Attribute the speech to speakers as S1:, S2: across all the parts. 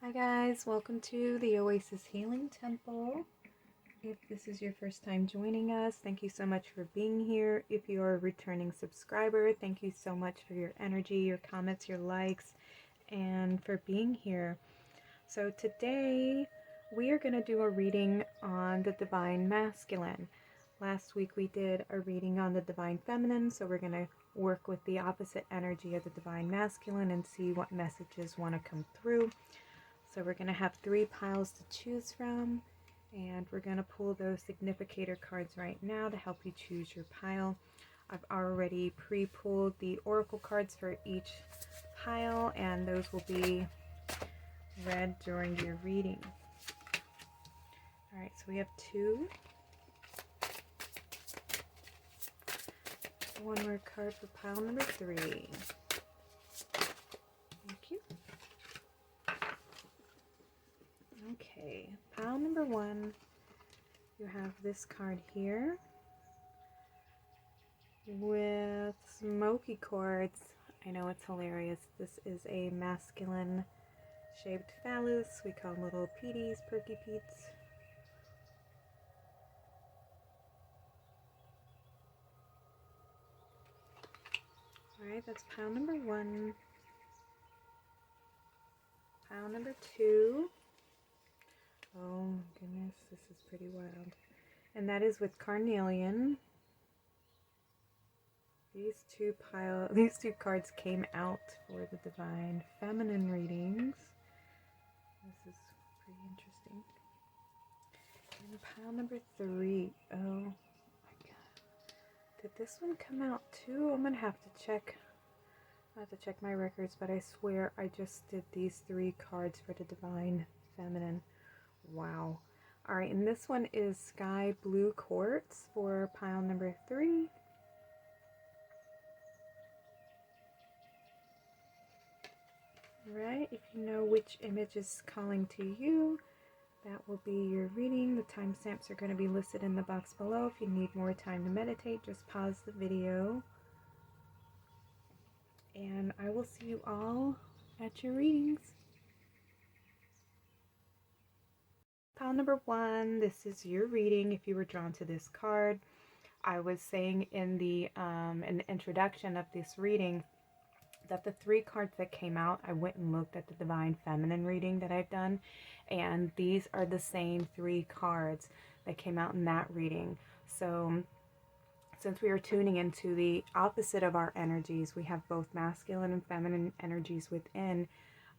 S1: Hi guys, welcome to the Oasis Healing Temple. If this is your first time joining us, thank you so much for being here. If you are a returning subscriber, thank you so much for your energy, your comments, your likes, and for being here. So today we are going to do a reading on the Divine Masculine. Last week we did a reading on the Divine Feminine, so we're going to work with the opposite energy of the Divine Masculine and see what messages want to come through. So we're going to have 3 piles to choose from, and we're going to pull those significator cards right now to help you choose your pile. I've already pre-pulled the oracle cards for each pile, and those will be read during your reading. Alright, so we have 2. One more card for pile number 3. Thank you. Okay, pile number 1, you have this card here with Smokey Quartz. I know it's hilarious. This is a masculine shaped phallus. We call them little Peeties, Perky Peets. Alright, that's pile number 1. Pile number 2. Oh my goodness, this is pretty wild. And that is with Carnelian. These two cards came out for the Divine Feminine readings. This is pretty interesting. And pile number 3. Oh my god. Did this one come out too? I'm gonna have to check. I have to check my records, but I swear I just did these 3 cards for the Divine Feminine. Wow. Alright, and this one is Sky Blue Quartz for pile number 3. Alright, if you know which image is calling to you, that will be your reading. The timestamps are going to be listed in the box below. If you need more time to meditate, just pause the video. And I will see you all at your readings. Pile number 1, this is your reading if you were drawn to this card. I was saying in the introduction of this reading that the 3 cards that came out, I went and looked at the Divine Feminine reading that I've done, and these are the same 3 cards that came out in that reading. So since we are tuning into the opposite of our energies, we have both masculine and feminine energies within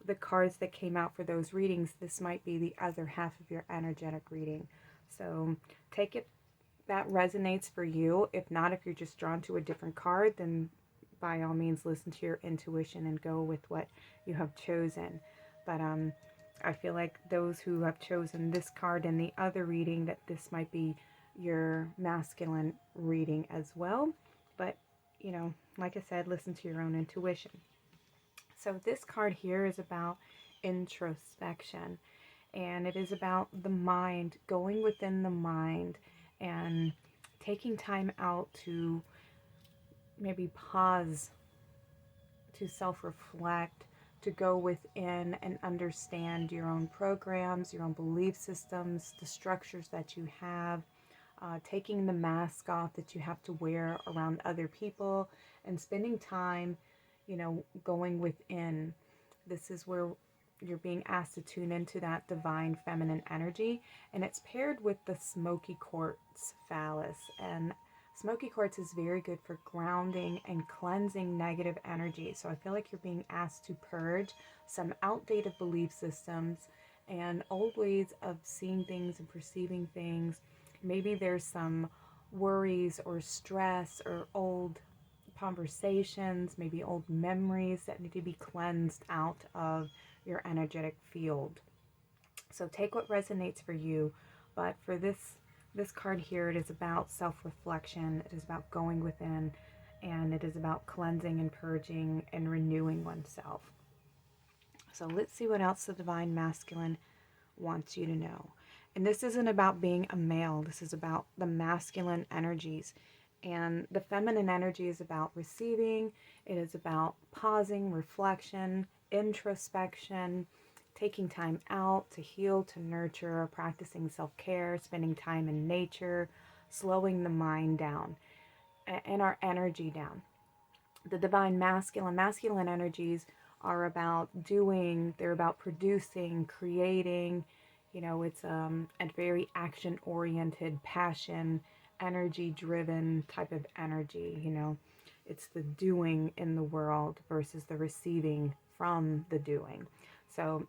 S1: the cards that came out for those readings. This might be the other half of your energetic reading. So take it that resonates for you. If not, if you're just drawn to a different card, then by all means listen to your intuition and go with what you have chosen. But I feel like those who have chosen this card and the other reading, that this might be your masculine reading as well. But, you know, like I said, listen to your own intuition. So this card here is about introspection, and it is about the mind, going within the mind and taking time out to maybe pause, to self-reflect, to go within and understand your own programs, your own belief systems, the structures that you have, taking the mask off that you have to wear around other people, and spending time, you know, going within. This is where you're being asked to tune into that divine feminine energy, and it's paired with the Smoky Quartz phallus. And Smoky Quartz is very good for grounding and cleansing negative energy. So I feel like you're being asked to purge some outdated belief systems and old ways of seeing things and perceiving things. Maybe there's some worries or stress or old conversations, maybe old memories that need to be cleansed out of your energetic field. So take what resonates for you, but for this card here, it is about self-reflection, it is about going within, and it is about cleansing and purging and renewing oneself. So let's see what else the Divine Masculine wants you to know. And this isn't about being a male, this is about the masculine energies. And the feminine energy is about receiving, it is about pausing, reflection, introspection, taking time out to heal, to nurture, practicing self-care, spending time in nature, slowing the mind down and our energy down. The divine masculine energies are about doing, they're about producing, creating. It's a very action oriented, passion, energy driven type of energy. It's the doing in the world versus the receiving from the doing. So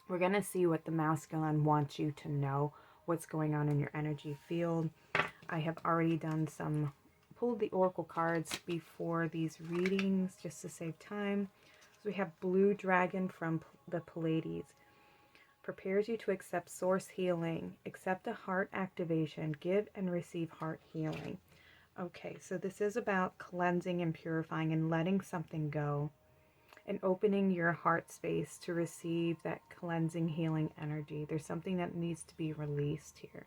S1: we're going to see what the masculine wants you to know, what's going on in your energy field. I have already pulled the oracle cards before these readings just to save time. So we have Blue Dragon from the Pleiades. Prepares you to accept source healing, accept a heart activation, give and receive heart healing. Okay, so this is about cleansing and purifying and letting something go and opening your heart space to receive that cleansing, healing energy. There's something that needs to be released here.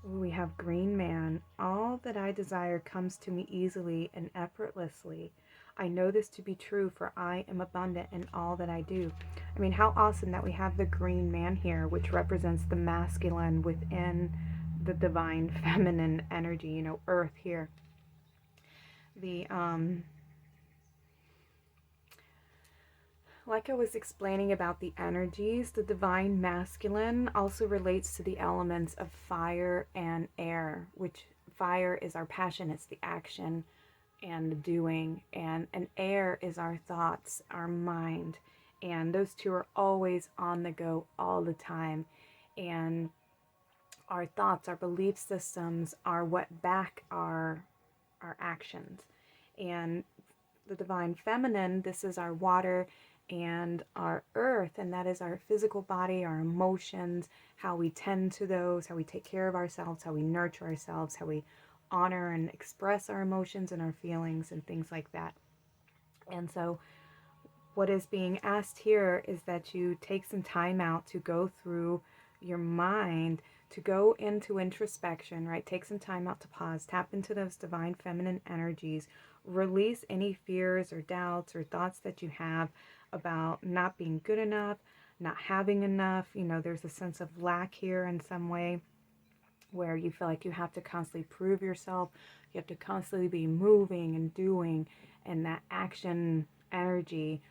S1: We have Green Man. All that I desire comes to me easily and effortlessly. I know this to be true, for I am abundant in all that I do. I mean, how awesome that we have the Green Man here, which represents the masculine within the divine feminine energy, earth here. Like I was explaining about the energies, the divine masculine also relates to the elements of fire and air, which fire is our passion, it's the action and the doing, and air is our thoughts, our mind, and those two are always on the go all the time. And our thoughts, our belief systems are what back our actions. And the divine feminine, this is our water and our earth, and that is our physical body, our emotions, how we tend to those, how we take care of ourselves, how we nurture ourselves, how we honor and express our emotions and our feelings and things like that. And so what is being asked here is that you take some time out to go through your mind, to go into introspection, right? Take some time out to pause, tap into those divine feminine energies, release any fears or doubts or thoughts that you have about not being good enough, not having enough. There's a sense of lack here in some way where you feel like you have to constantly prove yourself. You have to constantly be moving and doing, and that action energy.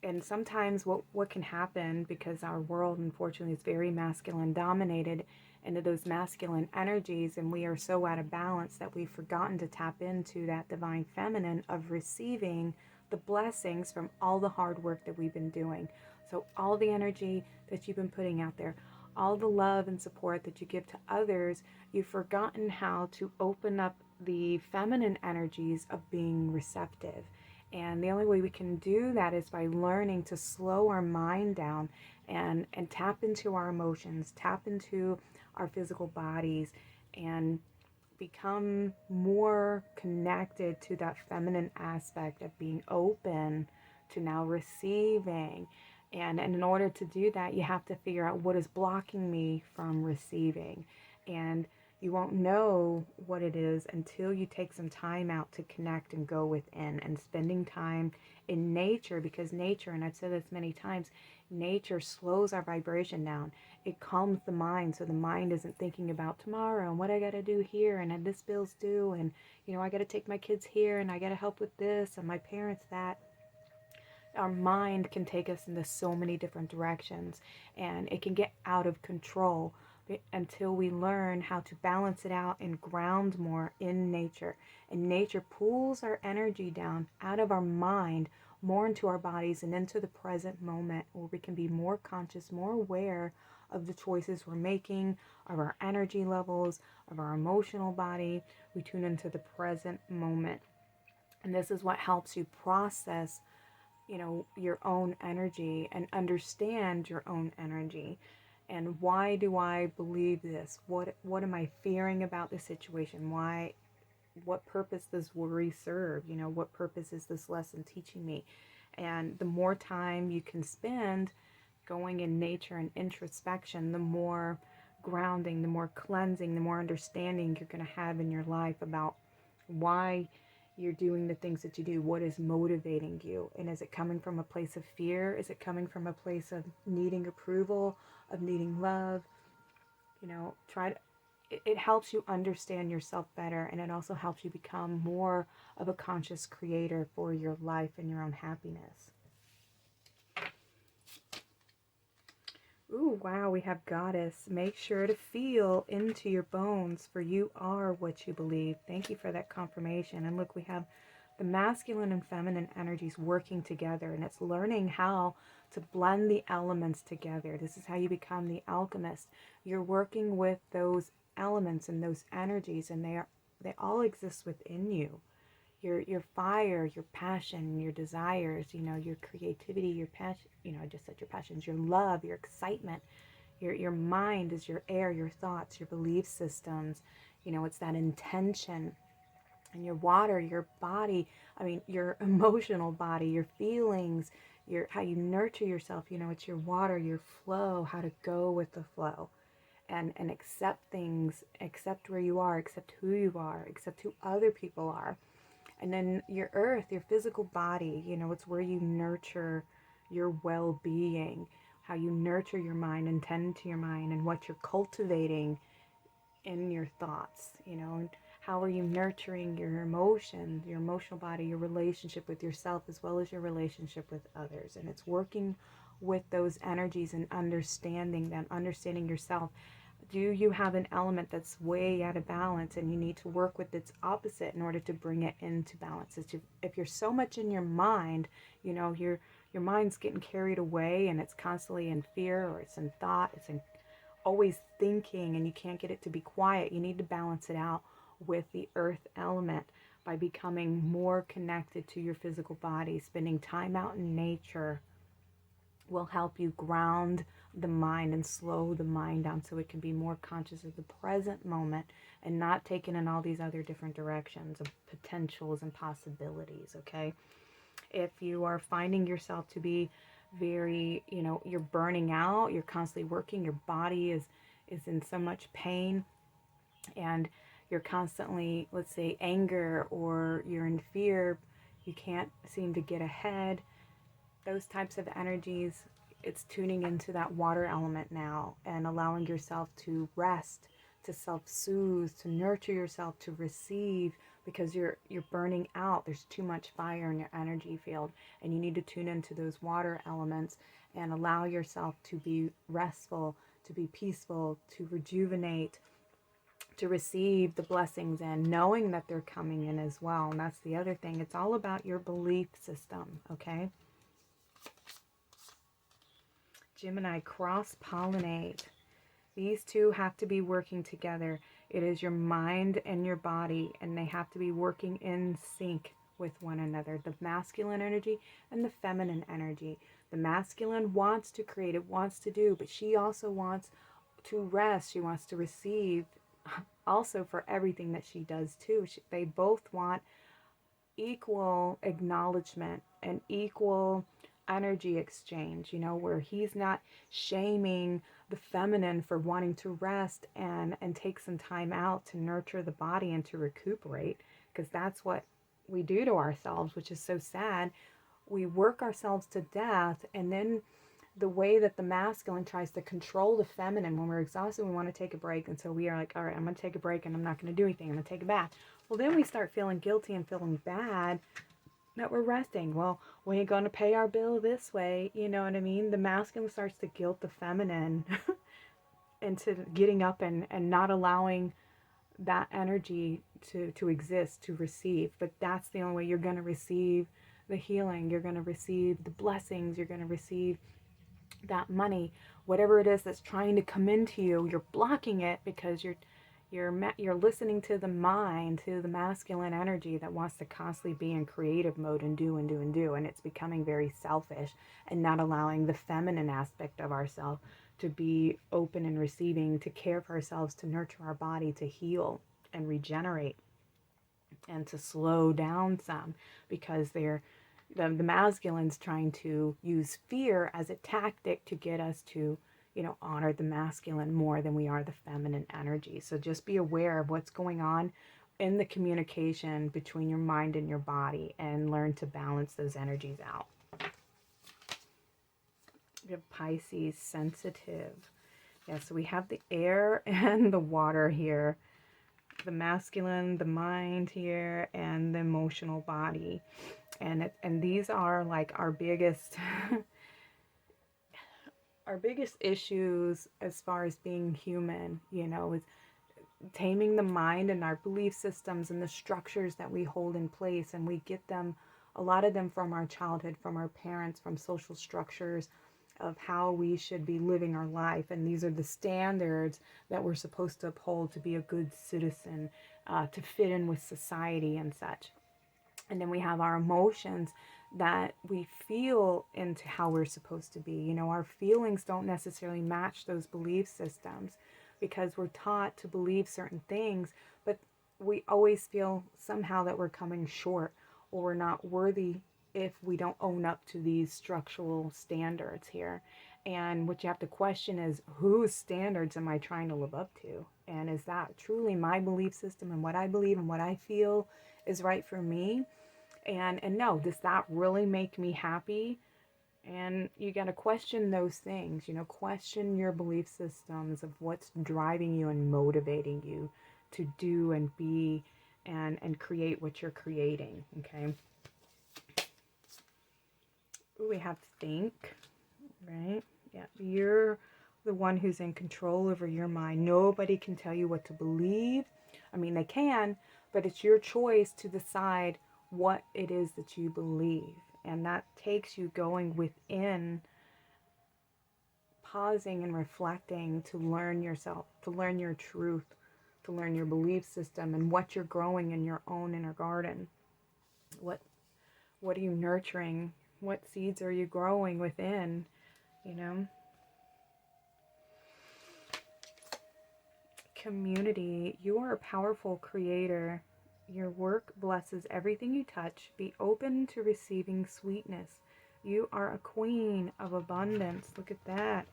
S1: And sometimes what can happen, because our world unfortunately is very masculine dominated, into those masculine energies, and we are so out of balance that we've forgotten to tap into that divine feminine of receiving the blessings from all the hard work that we've been doing. So all the energy that you've been putting out there, all the love and support that you give to others, you've forgotten how to open up the feminine energies of being receptive. And the only way we can do that is by learning to slow our mind down and tap into our emotions, tap into our physical bodies, and become more connected to that feminine aspect of being open to now receiving. And in order to do that, you have to figure out what is blocking me from receiving. And you won't know what it is until you take some time out to connect and go within, and spending time in nature, because nature, and I've said this many times, nature slows our vibration down. It calms the mind, so the mind isn't thinking about tomorrow and what I got to do here, and this bill's due, and I got to take my kids here, and I got to help with this, and my parents that. Our mind can take us into so many different directions, and it can get out of control until we learn how to balance it out and ground more in nature. And nature pulls our energy down out of our mind more into our bodies and into the present moment, where we can be more conscious, more aware of the choices we're making, of our energy levels, of our emotional body. We tune into the present moment. And this is what helps you process your own energy and understand your own energy. And why do I believe this? What am I fearing about the situation? What purpose does worry serve? What purpose is this lesson teaching me? And the more time you can spend going in nature and introspection, the more grounding, the more cleansing, the more understanding you're going to have in your life about why you're doing the things that you do? What is motivating you? And is it coming from a place of fear? Is it coming from a place of needing approval, of needing love? You know, it helps you understand yourself better, and it also helps you become more of a conscious creator for your life and your own happiness. Ooh, wow, we have Goddess. Make sure to feel into your bones, for you are what you believe. Thank you for that confirmation. And look, we have the masculine and feminine energies working together, and it's learning how to blend the elements together. This is how you become the alchemist. You're working with those elements and those energies, and they all exist within you. Your fire, your passion, your desires, you know, your creativity, your passion, you know, I just said your passions, your love, your excitement, your mind is your air, your thoughts, your belief systems, you know, it's that intention. And your water, your body, I mean, your emotional body, your feelings, your how you nurture yourself, you know, it's your water, your flow, how to go with the flow. And accept things, accept where you are, accept who you are, accept who other people are. And then your earth, your physical body, you know, it's where you nurture your well-being, how you nurture your mind and tend to your mind, and what you're cultivating in your thoughts, you know, and how are you nurturing your emotions, your emotional body, your relationship with yourself, as well as your relationship with others. And it's working with those energies and understanding them, understanding yourself. Do you have an element that's way out of balance, and you need to work with its opposite in order to bring it into balance? If you're so much in your mind, you know, your mind's getting carried away, and it's constantly in fear, or it's in thought, it's in always thinking, and you can't get it to be quiet. You need to balance it out with the earth element by becoming more connected to your physical body. Spending time out in nature will help you ground the mind and slow the mind down so it can be more conscious of the present moment and not taken in all these other different directions of potentials and possibilities. Okay, if you are finding yourself to be very, you know, you're burning out, you're constantly working, your body is in so much pain, and you're constantly, let's say, anger, or you're in fear, you can't seem to get ahead, those types of energies, it's tuning into that water element now and allowing yourself to rest, to self-soothe, to nurture yourself, to receive, because you're burning out. There's too much fire in your energy field, and you need to tune into those water elements and allow yourself to be restful, to be peaceful, to rejuvenate, to receive the blessings, and knowing that they're coming in as well. And that's the other thing. It's all about your belief system, okay? Gemini, cross-pollinate. These two have to be working together. It is your mind and your body, and they have to be working in sync with one another. The masculine energy and the feminine energy. The masculine wants to create, it wants to do, but she also wants to rest. She wants to receive also for everything that she does too. They both want equal acknowledgement and equal energy exchange, you know, where he's not shaming the feminine for wanting to rest and take some time out to nurture the body and to recuperate, because that's what we do to ourselves, which is so sad. We work ourselves to death, and then the way that the masculine tries to control the feminine, when we're exhausted, we want to take a break, and so we are like, all right, I'm going to take a break and I'm not going to do anything, I'm going to take a bath. Well, then we start feeling guilty and feeling bad that we're resting. Well, we ain't going to pay our bill this way, you know what I mean? The masculine starts to guilt the feminine into getting up and not allowing that energy to exist, to receive. But that's the only way you're going to receive the healing, you're going to receive the blessings, you're going to receive that money, whatever it is that's trying to come into you. You're blocking it because you're listening to the mind, to the masculine energy that wants to constantly be in creative mode and do and do and do, and it's becoming very selfish and not allowing the feminine aspect of ourselves to be open and receiving, to care for ourselves, to nurture our body, to heal and regenerate, and to slow down some, because the masculine's trying to use fear as a tactic to get us to, you know, honor the masculine more than we are the feminine energy. So just be aware of what's going on in the communication between your mind and your body, and learn to balance those energies out. We have Pisces, sensitive. Yeah, so we have the air and the water here. The masculine, the mind here, and the emotional body. And these are like our biggest our biggest issues as far as being human, you know, is taming the mind and our belief systems and the structures that we hold in place. And we get them, a lot of them, from our childhood, from our parents, from social structures of how we should be living our life. And these are the standards that we're supposed to uphold to be a good citizen, to fit in with society and such. And then we have our emotions that we feel into how we're supposed to be. You know, our feelings don't necessarily match those belief systems because we're taught to believe certain things, but we always feel somehow that we're coming short or we're not worthy if we don't own up to these structural standards here. And what you have to question is, whose standards am I trying to live up to? And is that truly my belief system and what I believe and what I feel is right for me? And no, does that really make me happy? And you got to question those things, you know, question your belief systems of what's driving you and motivating you to do and be and create what you're creating, okay? Ooh, we have think, right? Yeah, you're the one who's in control over your mind. Nobody can tell you what to believe. I mean, they can, but it's your choice to decide what it is that you believe. And that takes you going within, pausing and reflecting to learn yourself, to learn your truth, to learn your belief system and what you're growing in your own inner garden. What are you nurturing? What seeds are you growing within, you know? Community, you are a powerful creator. Your work blesses everything you touch. Be open to receiving sweetness. You are a queen of abundance. Look at that.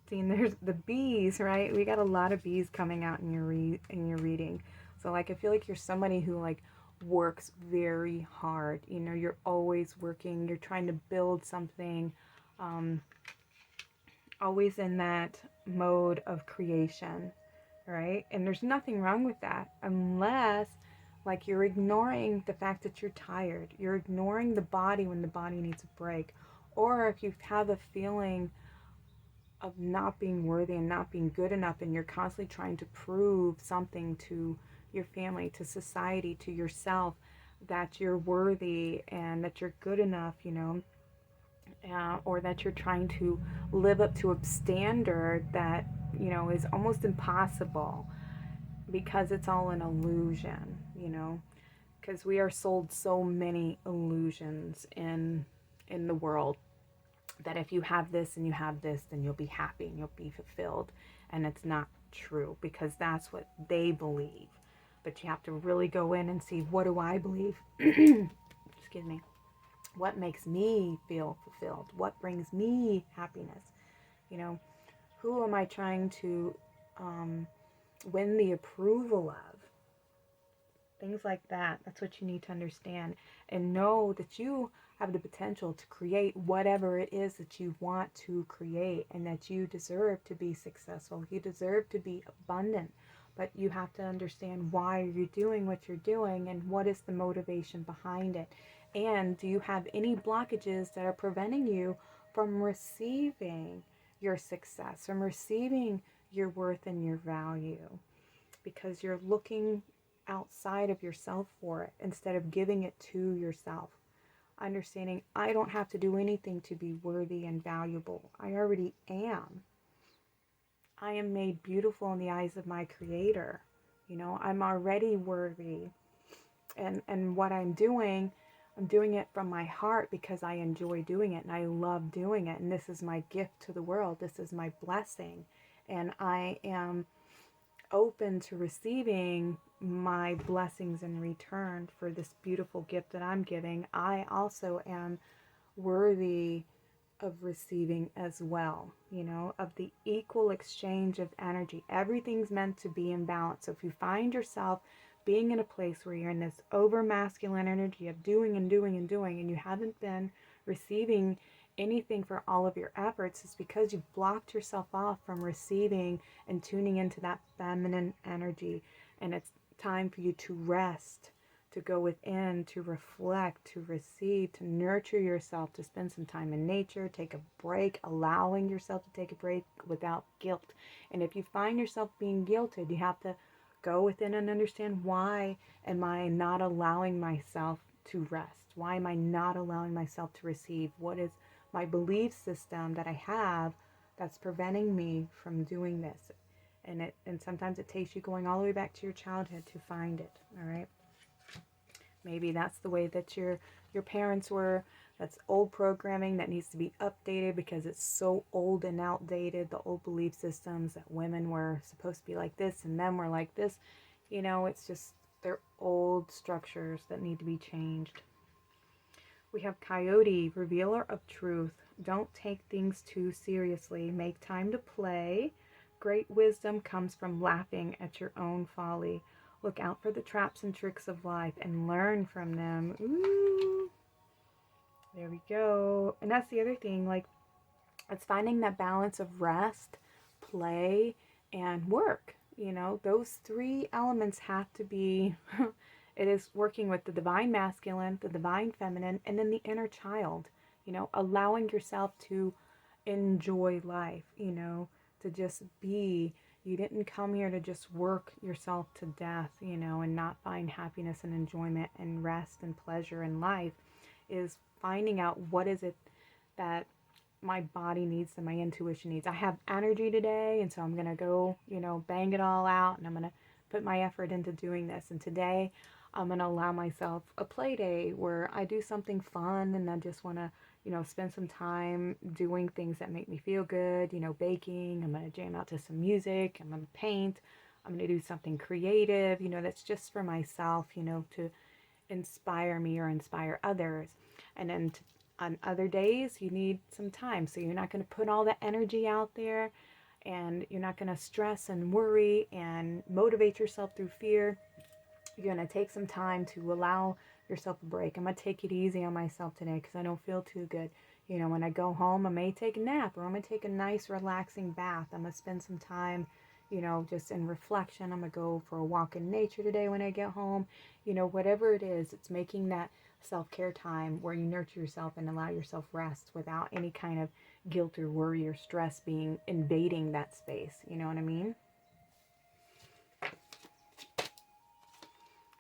S1: See, and there's the bees, right? We got a lot of bees coming out in your reading. So like, I feel like you're somebody who like works very hard. You know, you're always working. You're trying to build something. Always in that mode of creation, right? And there's nothing wrong with that, unless like you're ignoring the fact that you're tired. You're ignoring the body when the body needs a break. Or if you have a feeling of not being worthy and not being good enough, and you're constantly trying to prove something to your family, to society, to yourself, that you're worthy and that you're good enough, you know, or that you're trying to live up to a standard that, you know, is almost impossible, because it's all an illusion, you know, because we are sold so many illusions in the world, that if you have this and you have this, then you'll be happy and you'll be fulfilled. And it's not true, because that's what they believe. But you have to really go in and see, what do I believe? Excuse me. What makes me feel fulfilled? What brings me happiness? You know, who am I trying to win the approval of? Things like that. That's what you need to understand. And know that you have the potential to create whatever it is that you want to create, and that you deserve to be successful. You deserve to be abundant. But you have to understand why you're doing what you're doing and what is the motivation behind it. And do you have any blockages that are preventing you from receiving your success, from receiving your worth and your value? Because you're looking outside of yourself for it instead of giving it to yourself. Understanding, I don't have to do anything to be worthy and valuable. I already am. I am made beautiful in the eyes of my Creator. You know, I'm already worthy. And what I'm doing it from my heart because I enjoy doing it and I love doing it. And this is my gift to the world. This is my blessing. And I am open to receiving my blessings in return for this beautiful gift that I'm giving. I also am worthy of receiving as well, you know, of the equal exchange of energy. Everything's meant to be in balance. So if you find yourself being in a place where you're in this over masculine energy of doing and doing and doing, and you haven't been receiving anything for all of your efforts, it's because you've blocked yourself off from receiving and tuning into that feminine energy. And it's time for you to rest, to go within, to reflect, to receive, to nurture yourself, to spend some time in nature, take a break, allowing yourself to take a break without guilt. And if you find yourself being guilted, you have to go within and understand, why am I not allowing myself to rest? Why am I not allowing myself to receive? What is my belief system that I have that's preventing me from doing this? And sometimes it takes you going all the way back to your childhood to find it. All right. Maybe that's the way that your parents were. That's old programming that needs to be updated because it's so old and outdated. The old belief systems that women were supposed to be like this and men were like this. You know, it's just, they're old structures that need to be changed. We have Coyote, revealer of truth. Don't take things too seriously. Make time to play. Great wisdom comes from laughing at your own folly. Look out for the traps and tricks of life and learn from them. Ooh. There we go. And that's the other thing, like, it's finding that balance of rest, play, and work. You know, those three elements have to be, it is working with the divine masculine, the divine feminine, and then the inner child. You know, allowing yourself to enjoy life, you know, to just be. You didn't come here to just work yourself to death, you know, and not find happiness and enjoyment and rest and pleasure in life. Is finding out, what is it that my body needs and my intuition needs. I have energy today, and so I'm going to go, you know, bang it all out, and I'm going to put my effort into doing this. And today I'm going to allow myself a play day where I do something fun, and I just want to, you know, spend some time doing things that make me feel good, you know, baking. I'm going to jam out to some music. I'm going to paint. I'm going to do something creative, you know, that's just for myself, you know, to inspire me or inspire others. And then on other days, you need some time. So you're not going to put all the energy out there, and you're not going to stress and worry and motivate yourself through fear. You're going to take some time to allow yourself a break. I'm going to take it easy on myself today because I don't feel too good. You know, when I go home, I may take a nap, or I'm going to take a nice relaxing bath. I'm going to spend some time, you know, just in reflection. I'm going to go for a walk in nature today when I get home. You know, whatever it is, it's making that self-care time where you nurture yourself and allow yourself rest without any kind of guilt or worry or stress being invading that space. You know what I mean?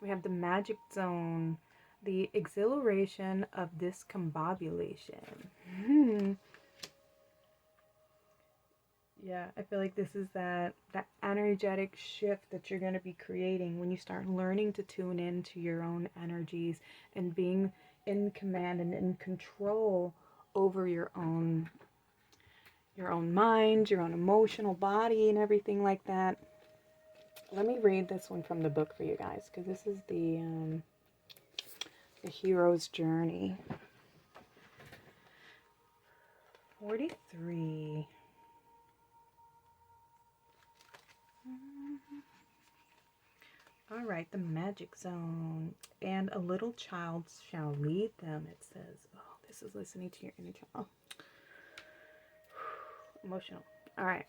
S1: We have the magic zone, the exhilaration of discombobulation. Yeah, I feel like this is that energetic shift that you're going to be creating when you start learning to tune into your own energies and being in command and in control over your own mind, your own emotional body, and everything like that. Let me read this one from the book for you guys, because this is the hero's journey. 43. All right, the magic zone. And a little child shall lead them, it says. Oh, this is listening to your inner child. Oh. Emotional. All right.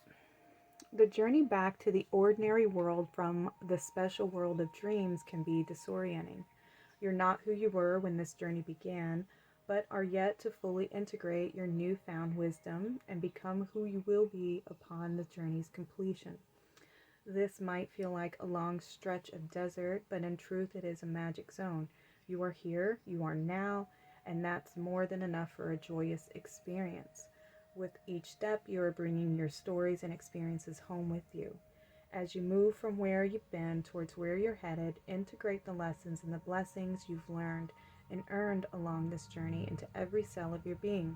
S1: The journey back to the ordinary world from the special world of dreams can be disorienting. You're not who you were when this journey began, but are yet to fully integrate your newfound wisdom and become who you will be upon the journey's completion. This might feel like a long stretch of desert, but in truth it is a magic zone. You are here, you are now, and that's more than enough for a joyous experience. With each step, you are bringing your stories and experiences home with you. As you move from where you've been towards where you're headed, integrate the lessons and the blessings you've learned and earned along this journey into every cell of your being.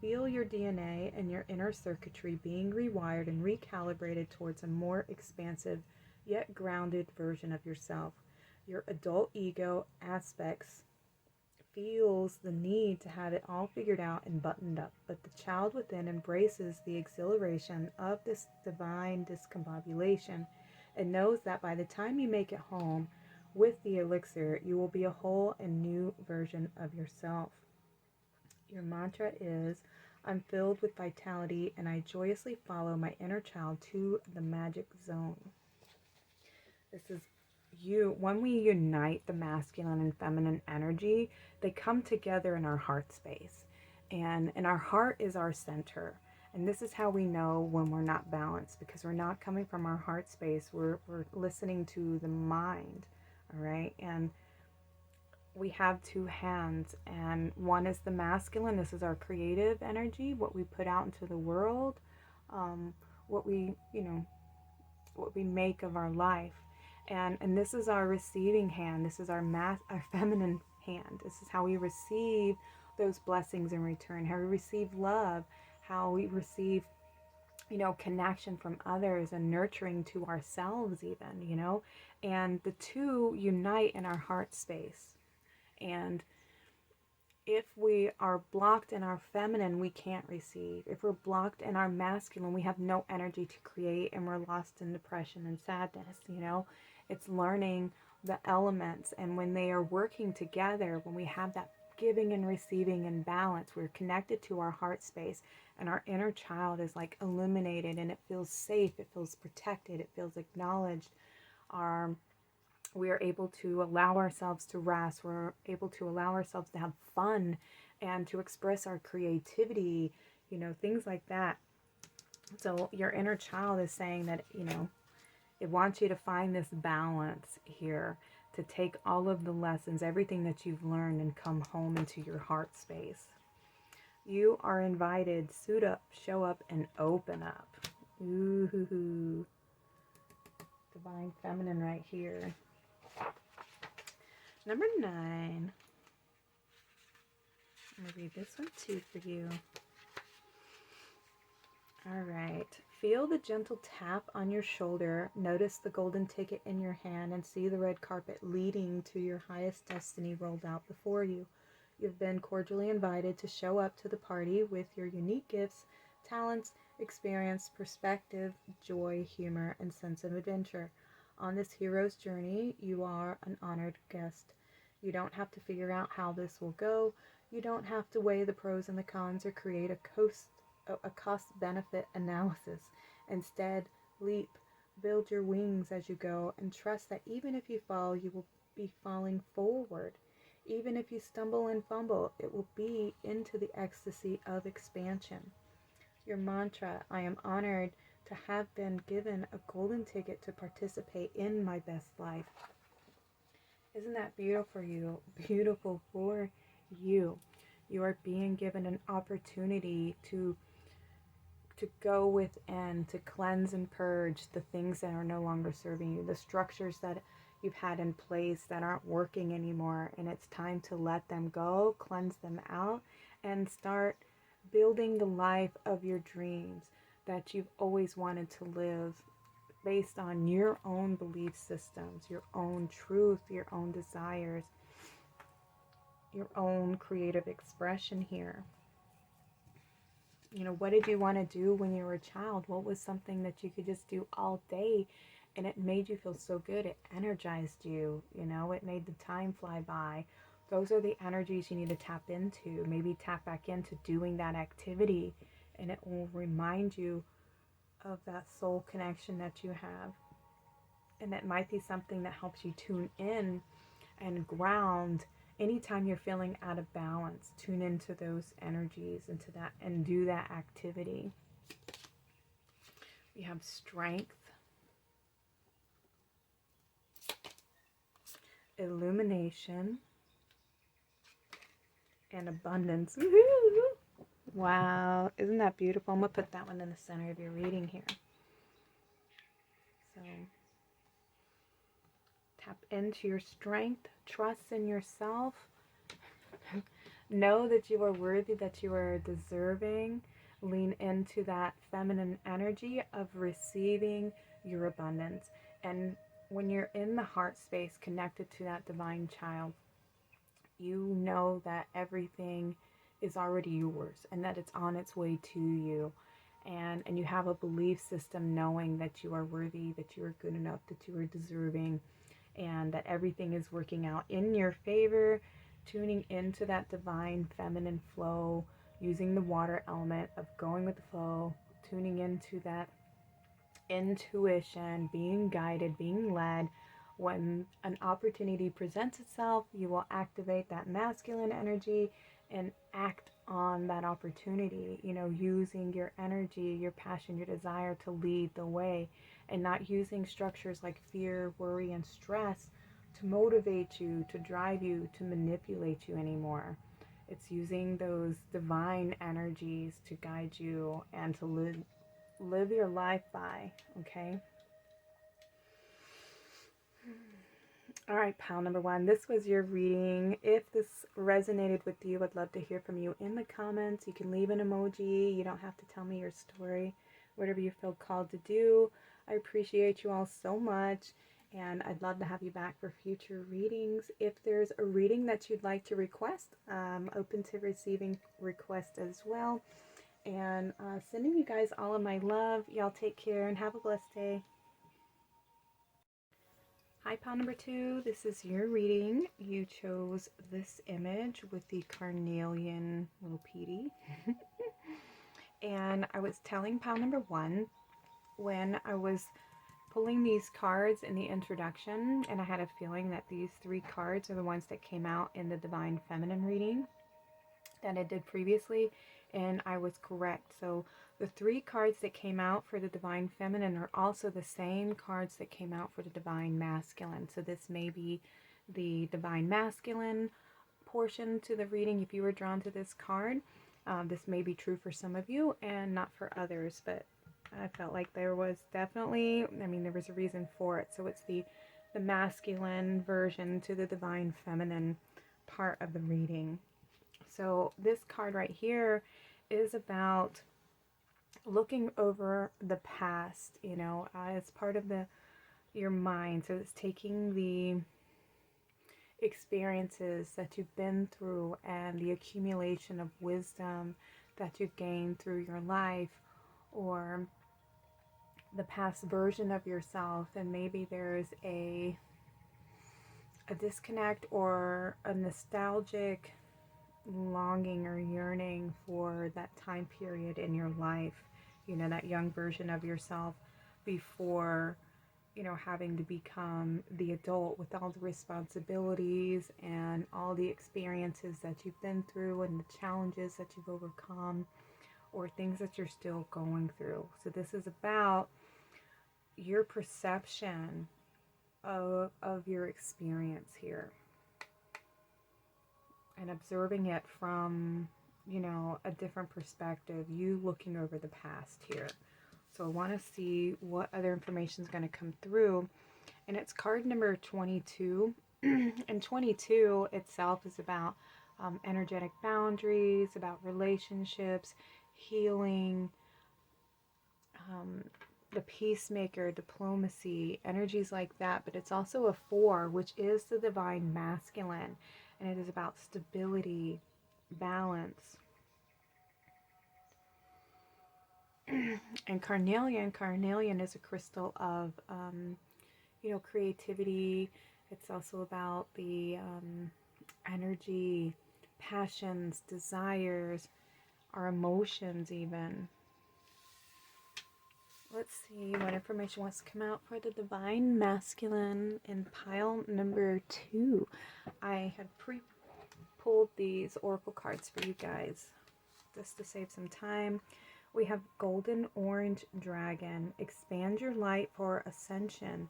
S1: Feel your DNA and your inner circuitry being rewired and recalibrated towards a more expansive yet grounded version of yourself. Your adult ego aspects feels the need to have it all figured out and buttoned up, but the child within embraces the exhilaration of this divine discombobulation and knows that by the time you make it home with the elixir, you will be a whole and new version of yourself. Your mantra is, I'm filled with vitality and I joyously follow my inner child to the magic zone. This is you. When we unite the masculine and feminine energy, they come together in our heart space. And our heart is our center. And this is how we know when we're not balanced, because we're not coming from our heart space. We're listening to the mind. All right. And we have two hands, and one is the masculine. This is our creative energy, what we put out into the world, what we make of our life. And this is our receiving hand. This is our feminine hand. This is how we receive those blessings in return, how we receive love, how we receive, connection from others and nurturing to ourselves even, and the two unite in our heart space. And if we are blocked in our feminine, we can't receive. If we're blocked in our masculine, we have no energy to create, and we're lost in depression and sadness. It's learning the elements, and when they are working together, when we have that giving and receiving in balance, we're connected to our heart space, and our inner child is like illuminated, and it feels safe, it feels protected, it feels acknowledged. We are able to allow ourselves to rest. We're able to allow ourselves to have fun and to express our creativity, things like that. So your inner child is saying that, it wants you to find this balance here, to take all of the lessons, everything that you've learned, and come home into your heart space. You are invited. Suit up, show up, and open up. Ooh, divine feminine right here. Number 9. I'm going to read this one too for you. All right. Feel the gentle tap on your shoulder. Notice the golden ticket in your hand and see the red carpet leading to your highest destiny rolled out before you. You've been cordially invited to show up to the party with your unique gifts, talents, experience, perspective, joy, humor, and sense of adventure. On this hero's journey, you are an honored guest. You don't have to figure out how this will go. You don't have to weigh the pros and the cons or create a cost-benefit analysis. Instead, leap, build your wings as you go, and trust that even if you fall, you will be falling forward. Even if you stumble and fumble, it will be into the ecstasy of expansion. Your mantra, I am honored to have been given a golden ticket to participate in my best life. Isn't that beautiful for you? Beautiful for you. You are being given an opportunity to go within, to cleanse and purge the things that are no longer serving you, the structures that you've had in place that aren't working anymore, and it's time to let them go, cleanse them out, and start building the life of your dreams that you've always wanted to live, based on your own belief systems, your own truth, your own desires, your own creative expression here. What did you want to do when you were a child? What was something that you could just do all day and it made you feel so good? It energized you, it made the time fly by. Those are the energies you need to tap into. Maybe tap back into doing that activity, and it will remind you of that soul connection that you have. And it might be something that helps you tune in and ground anytime you're feeling out of balance. Tune into those energies, into that, and do that activity. We have strength, illumination, and abundance. Woo-hoo! Wow, isn't that beautiful? I'm going to put that one in the center of your reading here. So tap into your strength, trust in yourself. Know that you are worthy, that you are deserving. Lean into that feminine energy of receiving your abundance. And when you're in the heart space connected to that divine child, You know that everything is already yours and that it's on its way to you. And you have a belief system knowing that you are worthy, that you are good enough, that you are deserving, and that everything is working out in your favor, tuning into that divine feminine flow, using the water element of going with the flow, tuning into that intuition, being guided, being led. When an opportunity presents itself, you will activate that masculine energy and act on that opportunity, using your energy, your passion, your desire to lead the way, and not using structures like fear, worry, and stress to motivate you, to drive you, to manipulate you anymore. It's using those divine energies to guide you and to live your life by, okay? All right, pal number one, this was your reading. If this resonated with you, I'd love to hear from you in the comments. You can leave an emoji. You don't have to tell me your story, whatever you feel called to do. I appreciate you all so much, and I'd love to have you back for future readings. If there's a reading that you'd like to request, I'm open to receiving requests as well. And sending you guys all of my love. Y'all take care and have a blessed day. Hi, pal number two. This is your reading. You chose this image with the Carnelian little PD. And I was telling pal number one when I was pulling these cards in the introduction, and I had a feeling that these three cards are the ones that came out in the Divine Feminine reading that I did previously, and I was correct. So the three cards that came out for the Divine Feminine are also the same cards that came out for the Divine Masculine. So this may be the Divine Masculine portion to the reading if you were drawn to this card. This may be true for some of you and not for others, but I felt like there was definitely, there was a reason for it. So it's the masculine version to the Divine Feminine part of the reading. So this card right here is about looking over the past, as part of your mind. So it's taking the experiences that you've been through and the accumulation of wisdom that you've gained through your life, or the past version of yourself, and maybe there's a disconnect or a nostalgic longing or yearning for that time period in your life, that young version of yourself before, having to become the adult with all the responsibilities and all the experiences that you've been through and the challenges that you've overcome, or things that you're still going through. So this is about your perception of your experience here, and observing it from, a different perspective, you looking over the past here. So I want to see what other information is going to come through. And it's card number 22. And 22 itself is about energetic boundaries, about relationships, healing, the peacemaker, diplomacy, energies like that. But it's also a 4, which is the Divine Masculine. And it is about stability, balance. And Carnelian is a crystal of, creativity. It's also about the energy, passions, desires, our emotions even. Let's see what information wants to come out for the Divine Masculine in pile number 2. I had pre-pulled these oracle cards for you guys just to save some time. We have Golden Orange Dragon. Expand your light for ascension.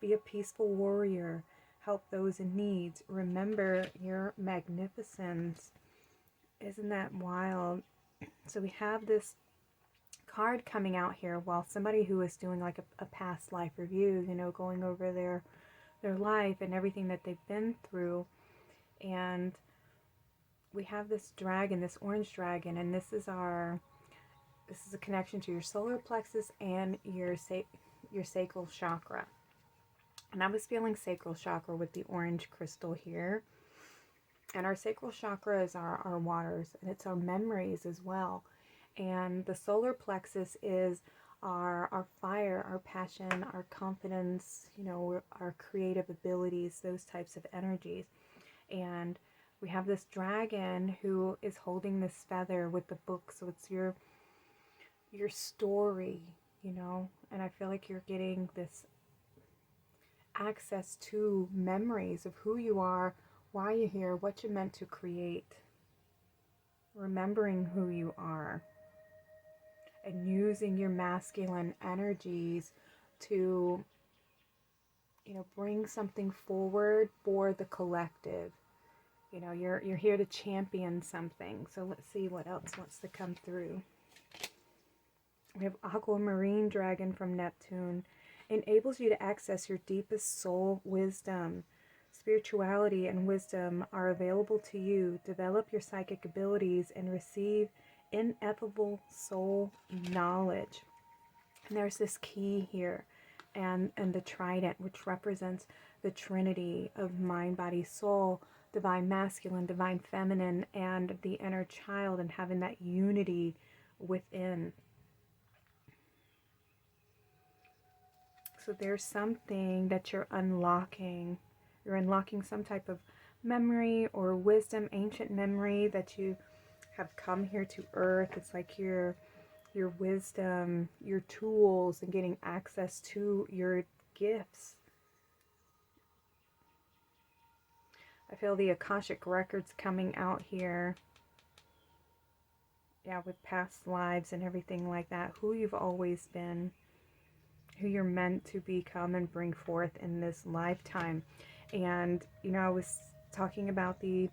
S1: Be a peaceful warrior. Help those in need. Remember your magnificence. Isn't that wild? So we have this card coming out here while somebody who is doing like a past life review, going over their life and everything that they've been through. And we have this dragon, this orange dragon, and this is a connection to your solar plexus and your sacral chakra. And I was feeling sacral chakra with the orange crystal here. And our sacral chakra is our waters, and it's our memories as well. And the solar plexus is our fire, our passion, our confidence, our creative abilities, those types of energies. And we have this dragon who is holding this feather with the book, so it's your story, and I feel like you're getting this access to memories of who you are, why you're here, what you're meant to create, remembering who you are, and using your masculine energies to bring something forward for the collective. You're here to champion something. So let's see what else wants to come through. We have Aquamarine Dragon from Neptune. Enables you to access your deepest soul wisdom. Spirituality and wisdom are available to you. Develop your psychic abilities and receive ineffable soul knowledge. And there's this key here, and the trident, which represents the trinity of mind, body, soul, divine masculine, divine feminine, and the inner child, and having that unity within. So there's something that you're unlocking. You're unlocking some type of memory or wisdom, ancient memory that you have come here to earth. It's like your wisdom, your tools, and getting access to your gifts. I feel the Akashic records coming out here. Yeah, with past lives and everything like that. Who you've always been. Who you're meant to become and bring forth in this lifetime. And, I was talking about the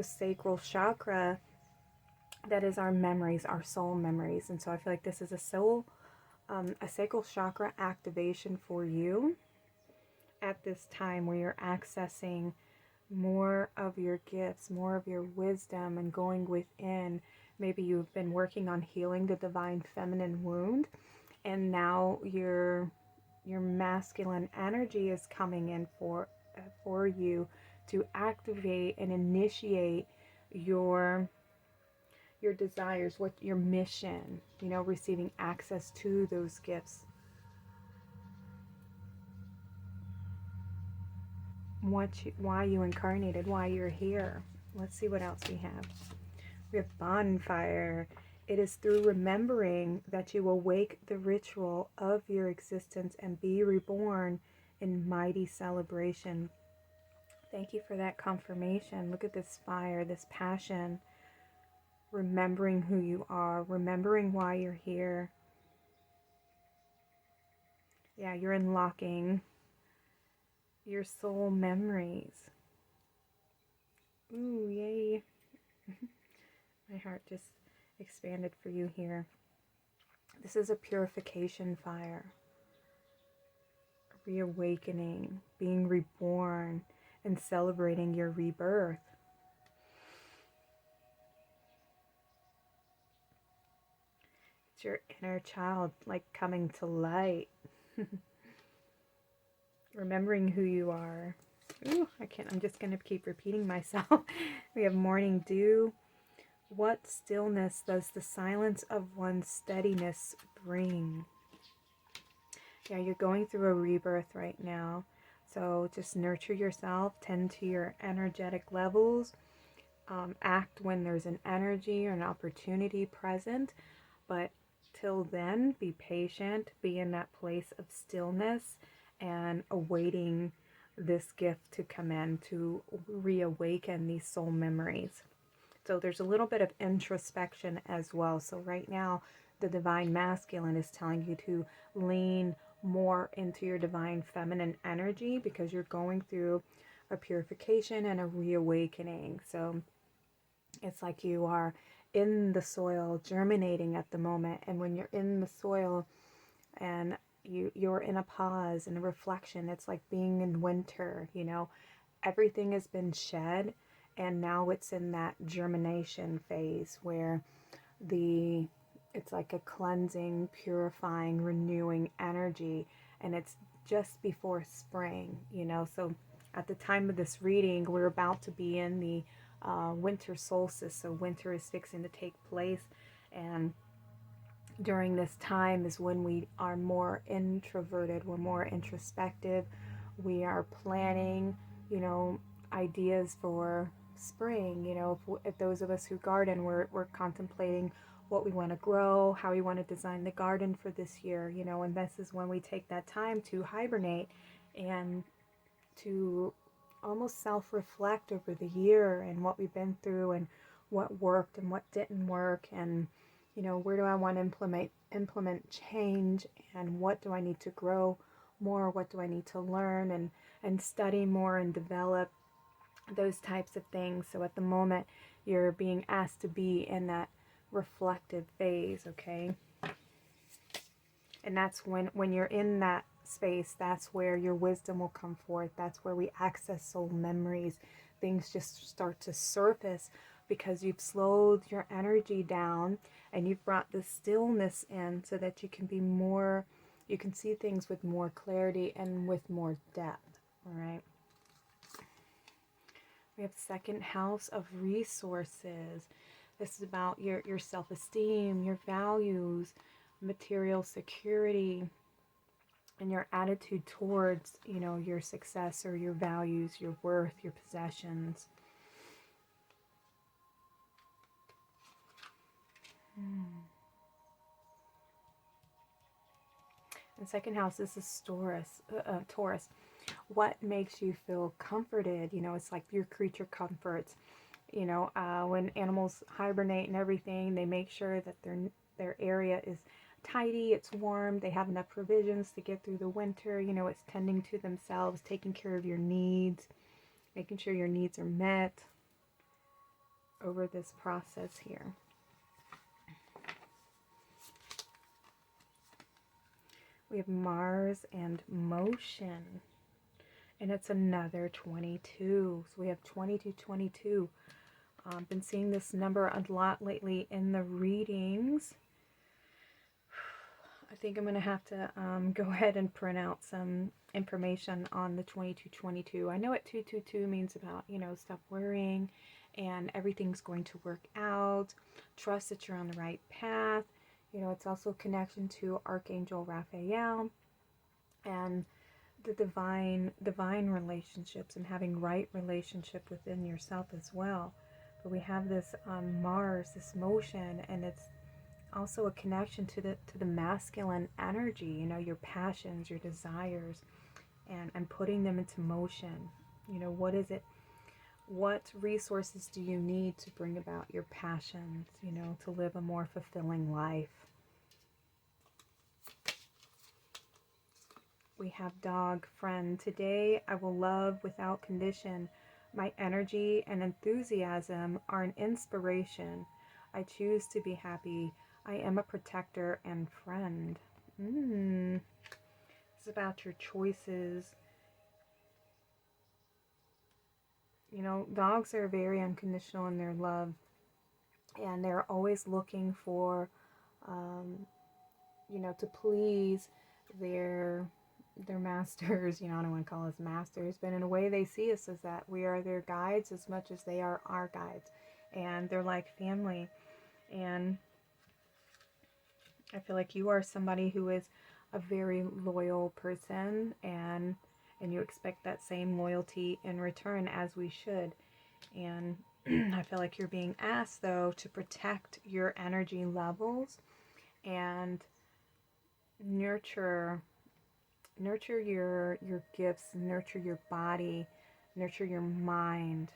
S1: sacral chakra. That is our memories, our soul memories. And so I feel like this is a sacral chakra activation for you at this time, where you're accessing more of your gifts, more of your wisdom, and going within. Maybe you've been working on healing the divine feminine wound, and now your masculine energy is coming in for you to activate and initiate your desires, what your mission, receiving access to those gifts. Why you incarnated, why you're here. Let's see what else we have. We have bonfire. It is through remembering that you awake the ritual of your existence and be reborn in mighty celebration. Thank you for that confirmation. Look at this fire, this passion. Remembering who you are, remembering why you're here. Yeah, you're unlocking your soul memories. Ooh, yay. My heart just expanded for you here. This is a purification fire. Reawakening, being reborn, and celebrating your rebirth. It's your inner child, like, coming to light. Remembering who you are. Ooh, I'm just going to keep repeating myself. We have morning dew. What stillness does the silence of one's steadiness bring? Yeah, you're going through a rebirth right now. So just nurture yourself, tend to your energetic levels, act when there's an energy or an opportunity present. But till then, be patient, be in that place of stillness and awaiting this gift to come in to reawaken these soul memories. So there's a little bit of introspection as well. So right now, the Divine Masculine is telling you to lean more into your Divine Feminine energy, because you're going through a purification and a reawakening. So it's like you are in the soil, germinating at the moment. And when you're in the soil and you're in a pause and a reflection, it's like being in winter, everything has been shed, and now it's in that germination phase where it's like a cleansing, purifying, renewing energy, and it's just before spring, So at the time of this reading, we're about to be in the winter solstice, so winter is fixing to take place, and during this time is when we are more introverted, we're more introspective, we are planning, ideas for spring. If those of us who garden, we're contemplating what we want to grow, how we want to design the garden for this year, and this is when we take that time to hibernate and to almost self-reflect over the year and what we've been through and what worked and what didn't work, and where do I want to implement change, and what do I need to grow more, what do I need to learn and study more and develop, those types of things. So at the moment you're being asked to be in that reflective phase, okay? And that's when you're in that space, that's where your wisdom will come forth. That's where we access soul memories. Things just start to surface because you've slowed your energy down and you've brought the stillness in so that you can see things with more clarity and with more depth. All right. We have second house of resources. This is about your self-esteem, your values, material security, and your attitude towards, your success or your values, your worth, your possessions. The second house, this is Taurus. What makes you feel comforted? It's like your creature comforts. When animals hibernate and everything, they make sure that their area is tidy, it's warm, they have enough provisions to get through the winter. It's tending to themselves, taking care of your needs, making sure your needs are met over this process here. We have Mars and motion, and it's another 22. So we have 2222. Been seeing this number a lot lately in the readings. I think I'm going to have to go ahead and print out some information on the 2222. I know what 222 means about, stop worrying and everything's going to work out. Trust that you're on the right path. It's also a connection to Archangel Raphael and the divine relationships and having right relationship within yourself as well. But we have this Mars, this motion, and it's also a connection to the masculine energy, your passions, your desires, and putting them into motion. What is it? What resources do you need to bring about your passions, to live a more fulfilling life? We have dog friend. Today I will love without condition. My energy and enthusiasm are an inspiration. I choose to be happy. I am a protector and friend. It's about your choices. Dogs are very unconditional in their love, and they're always looking for, to please their masters. I don't want to call us masters, but in a way they see us as that. We are their guides as much as they are our guides, and they're like family. And I feel like you are somebody who is a very loyal person, and you expect that same loyalty in return, as we should. And I feel like you're being asked, though, to protect your energy levels and nurture your gifts, nurture your body, nurture your mind,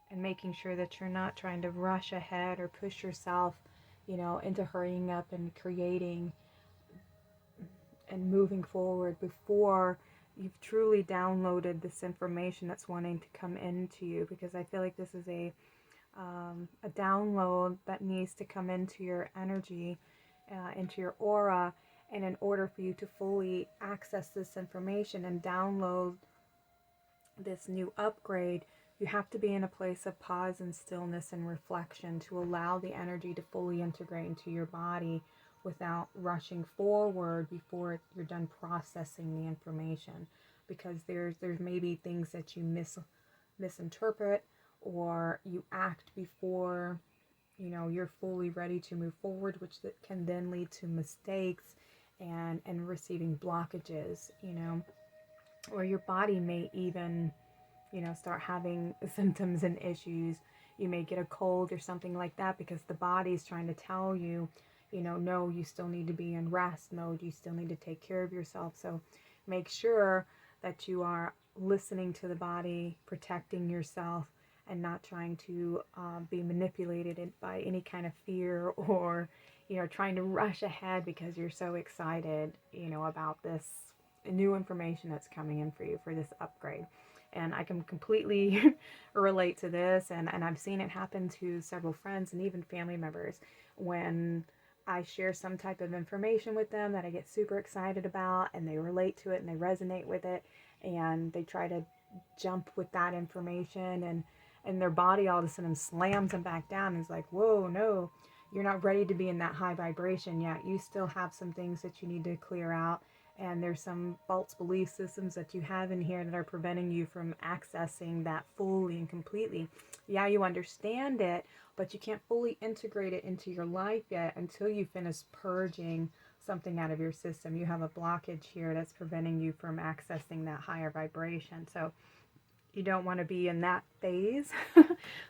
S1: and making sure that you're not trying to rush ahead or push yourself, into hurrying up and creating and moving forward before you've truly downloaded this information that's wanting to come into you. Because I feel like this is a download that needs to come into your energy, into your aura, and in order for you to fully access this information and download this new upgrade, you have to be in a place of pause and stillness and reflection to allow the energy to fully integrate into your body without rushing forward before you're done processing the information. Because there's maybe things that you misinterpret, or you act before, you know, you're fully ready to move forward, which can then lead to mistakes and receiving blockages, you know, or your body may even, you know, start having symptoms and issues. You may get a cold or something like that because the body's trying to tell you, you know, no, you still need to be in rest mode. You still need to take care of yourself. So make sure that you are listening to the body, protecting yourself, and not trying to be manipulated by any kind of fear or, you know, trying to rush ahead because you're so excited, you know, about this new information that's coming in for you for this upgrade. And I can completely relate to this, and I've seen it happen to several friends and even family members when I share some type of information with them that I get super excited about, and they relate to it and they resonate with it, and they try to jump with that information, and their body all of a sudden slams them back down and is like, whoa, no, you're not ready to be in that high vibration yet. You still have some things that you need to clear out, and there's some false belief systems that you have in here that are preventing you from accessing that fully and completely. Yeah, you understand it, but you can't fully integrate it into your life yet until you finish purging something out of your system. You have a blockage here that's preventing you from accessing that higher vibration. So you don't want to be in that phase,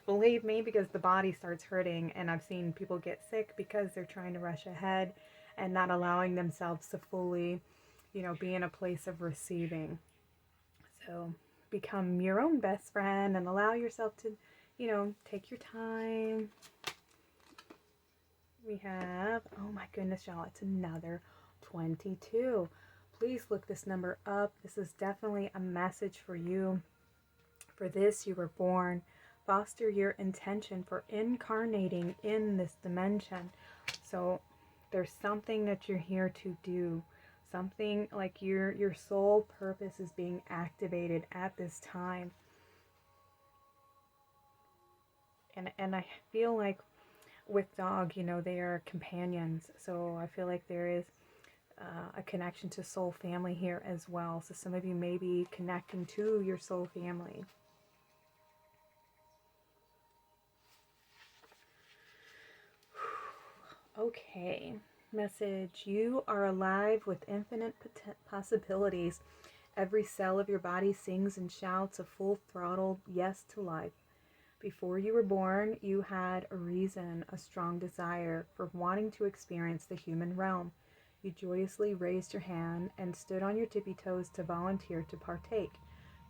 S1: believe me, because the body starts hurting, and I've seen people get sick because they're trying to rush ahead and not allowing themselves to fully, you know, be in a place of receiving. So become your own best friend and allow yourself to, you know, take your time. We have, oh my goodness, y'all, it's another 22. Please look this number up. This is definitely a message for you. For this you were born. Foster your intention for incarnating in this dimension. So there's something that you're here to do. Something like your soul purpose is being activated at this time. And I feel like with dog, you know, they are companions. So I feel like there is a connection to soul family here as well. So some of you may be connecting to your soul family. Okay, message. You are alive with infinite possibilities. Every cell of your body sings and shouts a full throttle yes to life. Before you were born, you had a reason, a strong desire for wanting to experience the human realm. You joyously raised your hand and stood on your tippy toes to volunteer to partake.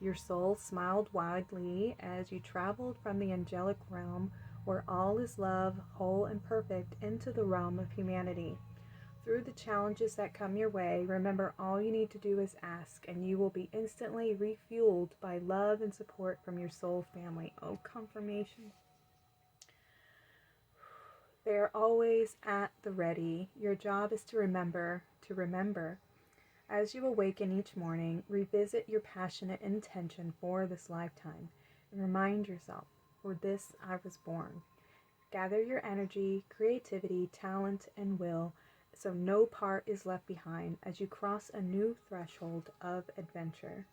S1: Your soul smiled widely as you traveled from the angelic realm, where all is love, whole and perfect, into the realm of humanity. Through the challenges that come your way, remember all you need to do is ask, and you will be instantly refueled by love and support from your soul family. Oh, confirmation. They are always at the ready. Your job is to remember, to remember. As you awaken each morning, revisit your passionate intention for this lifetime and remind yourself, for this I was born. Gather your energy, creativity, talent, and will so no part is left behind as you cross a new threshold of adventure.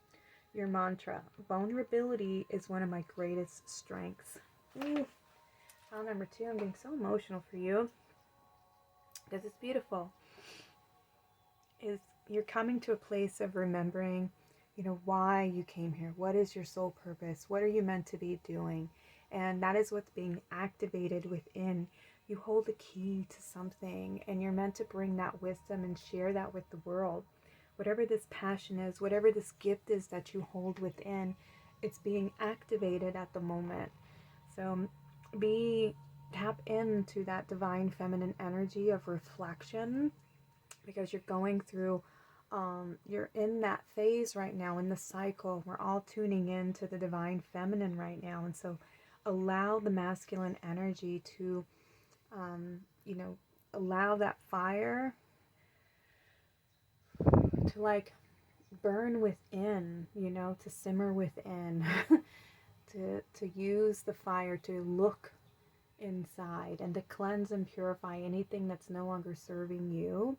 S1: Your mantra, vulnerability is one of my greatest strengths. File number 2, I'm getting so emotional for you because it's beautiful. Is you're coming to a place of remembering, you know, why you came here. What is your soul purpose? What are you meant to be doing? And that is what's being activated within. You hold the key to something, and you're meant to bring that wisdom and share that with the world. Whatever this passion is, whatever this gift is that you hold within, it's being activated at the moment. So tap into that divine feminine energy of reflection, because you're going through, you're in that phase right now in the cycle. We're all tuning in to the divine feminine right now. And so allow the masculine energy to, you know, allow that fire to like burn within, you know, to simmer within, to use the fire to look inside and to cleanse and purify anything that's no longer serving you,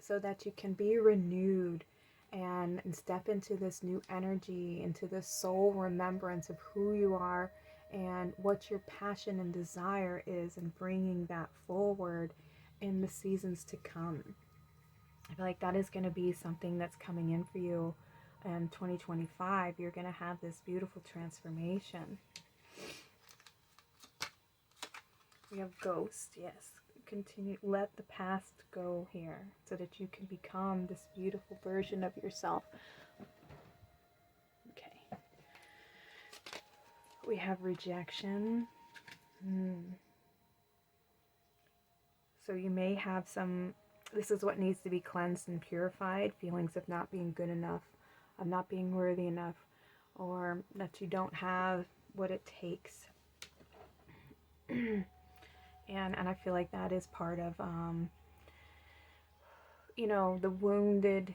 S1: so that you can be renewed and step into this new energy, into this soul remembrance of who you are and what your passion and desire is, and bringing that forward in the seasons to come. I feel like that is going to be something that's coming in for you in 2025. You're going to have this beautiful transformation. We have Ghost, yes. Continue, let the past go here so that you can become this beautiful version of yourself. Okay. We have Rejection. So you may have some, this is what needs to be cleansed and purified, feelings of not being good enough, of not being worthy enough, or that you don't have what it takes. And I feel like that is part of, you know, the wounded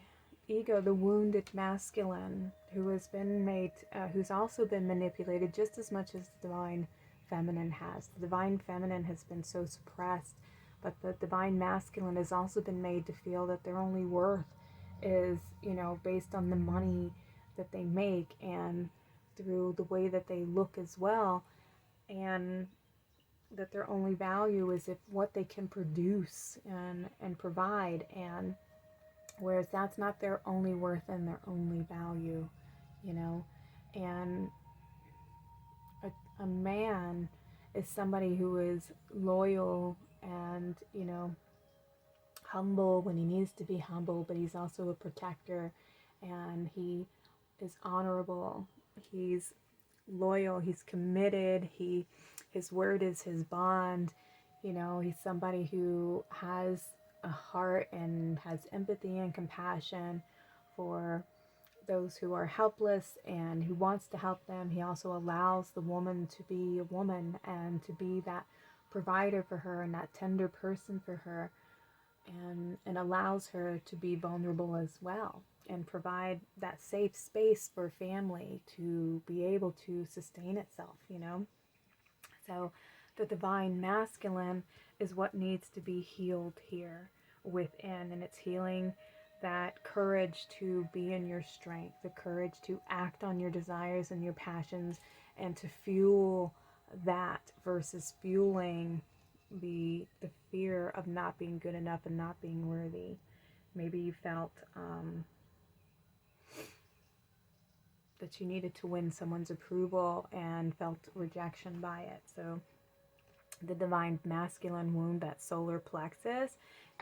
S1: ego, the wounded masculine, who has been made, who's also been manipulated just as much as the divine feminine has. The divine feminine has been so suppressed, but the divine masculine has also been made to feel that their only worth is, you know, based on the money that they make and through the way that they look as well, and that their only value is if what they can produce and provide, and whereas that's not their only worth and their only value, you know. And a man is somebody who is loyal and, you know, humble when he needs to be humble, but he's also a protector, and he is honorable, he's loyal, he's committed, his word is his bond. You know, he's somebody who has a heart and has empathy and compassion for those who are helpless and who wants to help them. He also allows the woman to be a woman and to be that provider for her and that tender person for her, and allows her to be vulnerable as well, and provide that safe space for family to be able to sustain itself, you know. So the divine masculine is what needs to be healed here within, and it's healing that courage to be in your strength, the courage to act on your desires and your passions, and to fuel that versus fueling the fear of not being good enough and not being worthy. Maybe you felt that you needed to win someone's approval and felt rejection by it. So the divine masculine wound, that solar plexus,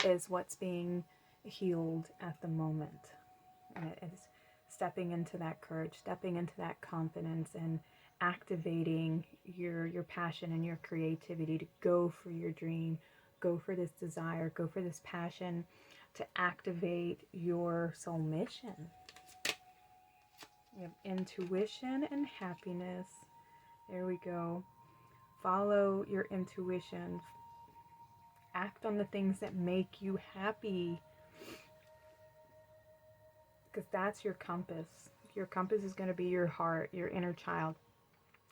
S1: is what's being healed at the moment. And it's stepping into that courage, stepping into that confidence, and activating your passion and your creativity to go for your dream, go for this desire, go for this passion, to activate your soul mission. We have intuition and happiness. There we go. Follow your intuition. Act on the things that make you happy, because that's your compass. Your compass is going to be your heart, your inner child,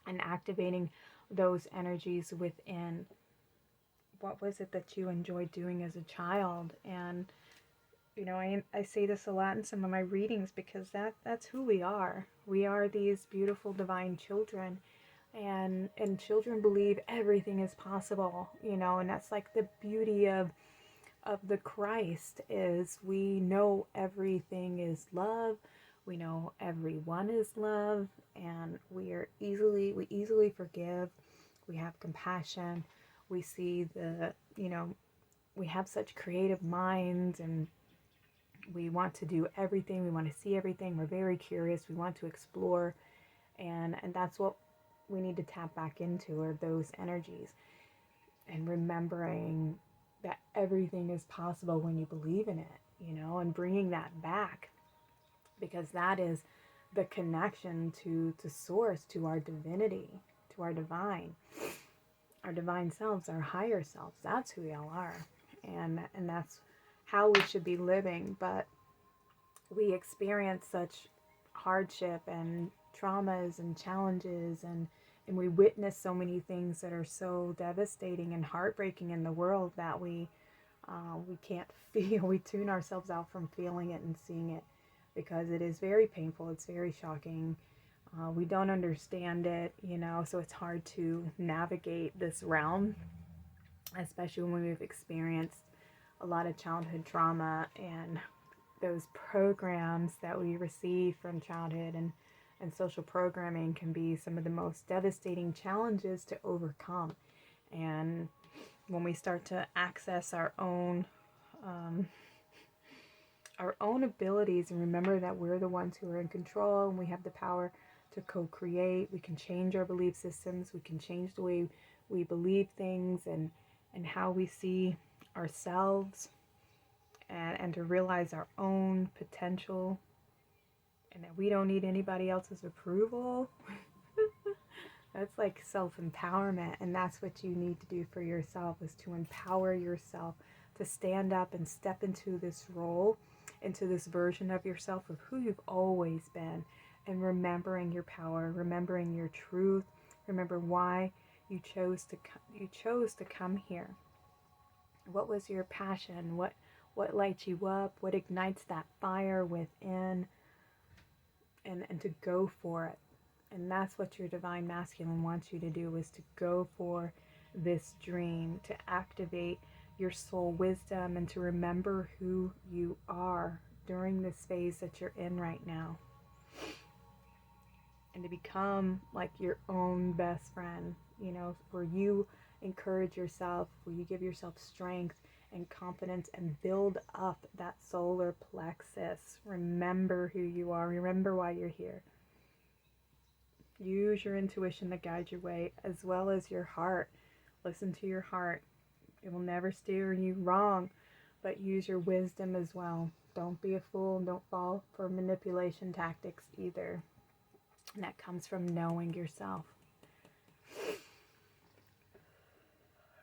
S1: and activating those energies within. What was it that you enjoyed doing as a child? And you know, I say this a lot in some of my readings, because that's who we are. We are these beautiful divine children, and children believe everything is possible, you know, and that's like the beauty of the Christ, is we know everything is love, we know everyone is love, and we easily forgive, we have compassion, we see you know, we have such creative minds, and we want to do everything, we want to see everything, we're very curious, we want to explore, and that's what we need to tap back into, are those energies, and remembering that everything is possible when you believe in it, you know, and bringing that back, because that is the connection to source, to our divinity, to our divine selves, our higher selves. That's who we all are, and that's how we should be living. But we experience such hardship and traumas and challenges, and we witness so many things that are so devastating and heartbreaking in the world, that we can't feel, we tune ourselves out from feeling it and seeing it, because it is very painful, it's very shocking, We don't understand it, you know, so it's hard to navigate this realm, especially when we've experienced a lot of childhood trauma, and those programs that we receive from childhood and social programming can be some of the most devastating challenges to overcome. And when we start to access um, our own abilities and remember that we're the ones who are in control and we have the power to co-create, we can change our belief systems, we can change the way we believe things and how we see ourselves, and to realize our own potential and that we don't need anybody else's approval. That's like self-empowerment, and that's what you need to do for yourself, is to empower yourself to stand up and step into this role, into this version of yourself of who you've always been, and remembering your power, remembering your truth, remember why you chose to come here. What was your passion? What lights you up? What ignites that fire within? And to go for it. And that's what your Divine Masculine wants you to do, is to go for this dream, to activate your soul wisdom and to remember who you are during this phase that you're in right now. And to become like your own best friend, you know, where you encourage yourself, where you give yourself strength and confidence and build up that solar plexus. Remember who you are. Remember why you're here. Use your intuition to guide your way, as well as your heart. Listen to your heart. It will never steer you wrong, but use your wisdom as well. Don't be a fool. Don't fall for manipulation tactics either. And that comes from knowing yourself.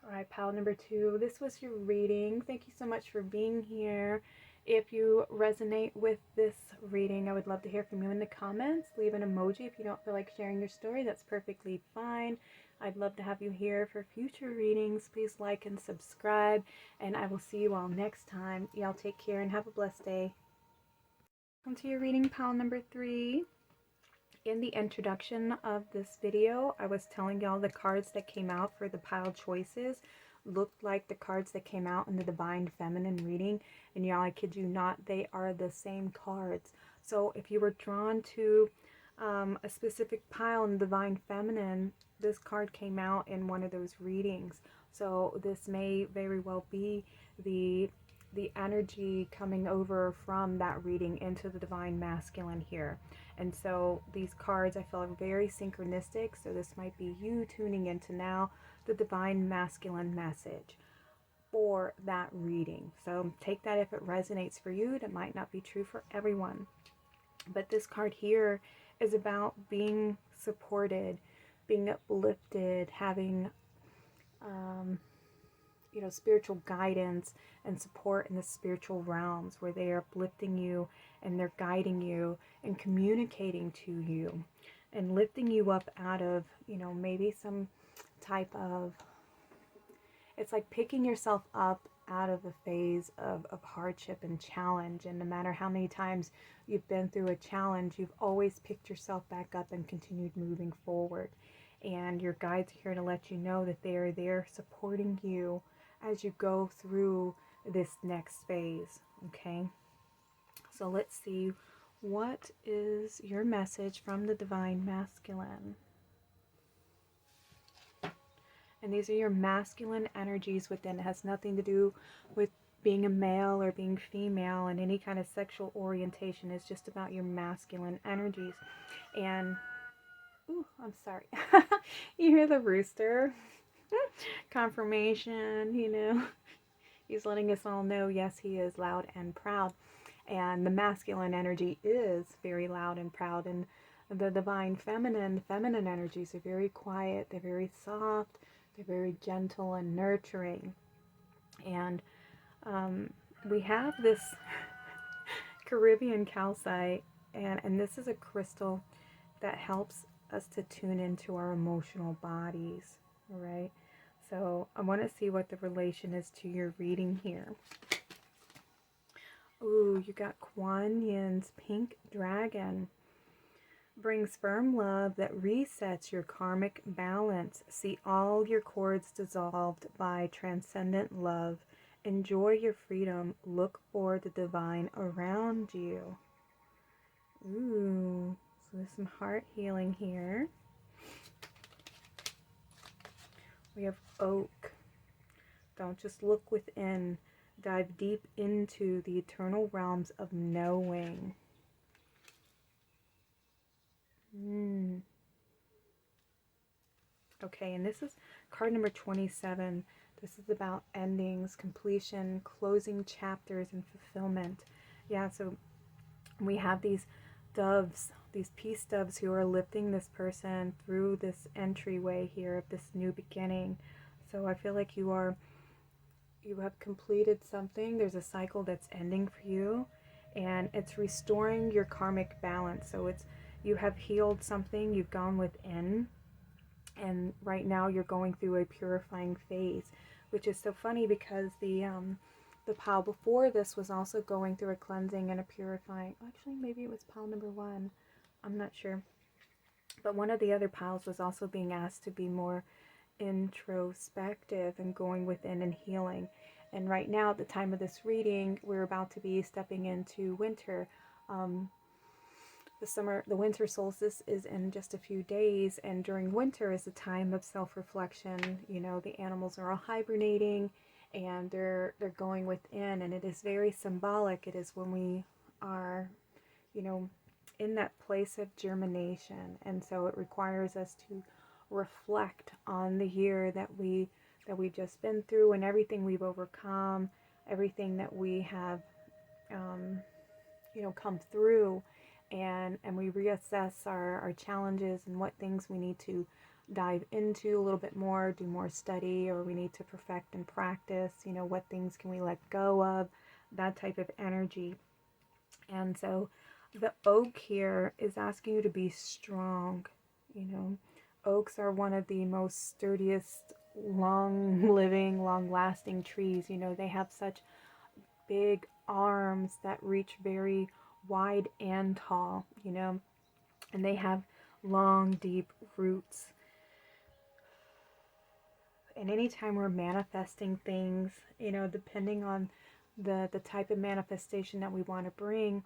S1: Alright, pile number 2, this was your reading. Thank you so much for being here. If you resonate with this reading, I would love to hear from you in the comments. Leave an emoji if you don't feel like sharing your story. That's perfectly fine. I'd love to have you here for future readings. Please like and subscribe, and I will see you all next time. Y'all take care and have a blessed day. Welcome to your reading, pile number 3. In the introduction of this video, I was telling y'all the cards that came out for the pile choices looked like the cards that came out in the Divine Feminine reading. And y'all, I kid you not, they are the same cards. So if you were drawn to a specific pile in Divine Feminine, this card came out in one of those readings. So this may very well be the energy coming over from that reading into the Divine Masculine here. And so these cards I feel are very synchronistic, so this might be you tuning into now the Divine Masculine message for that reading. So take that if it resonates for you. That might not be true for everyone. But this card here is about being supported, being uplifted, having spiritual guidance and support in the spiritual realms, where they are uplifting you and they're guiding you and communicating to you and lifting you up out of, maybe some type of, it's like picking yourself up out of a phase of hardship and challenge. And no matter how many times you've been through a challenge, you've always picked yourself back up and continued moving forward. And your guides are here to let you know that they are there supporting you as you go through this next phase. Okay, so let's see, what is your message from the Divine Masculine? And these are your masculine energies within. It has nothing to do with being a male or being female and any kind of sexual orientation. It's just about your masculine energies. And ooh, I'm sorry. You hear the rooster? Confirmation, He's letting us all know, yes, he is loud and proud. And the masculine energy is very loud and proud. And the Divine feminine energies are very quiet. They're very soft. They're very gentle and nurturing. And we have this Caribbean calcite. And this is a crystal that helps us to tune into our emotional bodies. All right. So I want to see what the relation is to your reading here. Ooh, you got Kuan Yin's Pink Dragon. brings firm love that resets your karmic balance. See all your cords dissolved by transcendent love. Enjoy your freedom. Look for the divine around you. Ooh, so there's some heart healing here. We have oak. Don't just look within. Dive deep into the eternal realms of knowing. Okay, and this is card number 27. This is about endings, completion, closing chapters, and fulfillment. Yeah, so we have these doves, these peace doves who are lifting this person through this entryway here of this new beginning. So I feel like you have completed something. There's a cycle that's ending for you, and it's restoring your karmic balance. So it's, you have healed something, you've gone within, and right now you're going through a purifying phase, which is so funny because the pile before this was also going through a cleansing and a purifying. Actually, maybe it was pile number 1. I'm not sure. But one of the other piles was also being asked to be more introspective and going within and healing. And right now, at the time of this reading, we're about to be stepping into winter. The winter solstice is in just a few days, and during winter is a time of self-reflection. You know, the animals are all hibernating, and they're going within, and it is very symbolic. It is when we are, you know, in that place of germination, and so it requires us to reflect on the year that we've just been through, and everything we've overcome, everything that we have come through, and we reassess our challenges and what things we need to dive into a little bit more, do more study, or we need to perfect and practice, what things can we let go of, that type of energy. And so the oak here is asking you to be strong. Oaks are one of the most sturdiest, long-living, long-lasting trees. They have such big arms that reach very wide and tall, and they have long, deep roots. And anytime we're manifesting things, depending on the type of manifestation that we want to bring,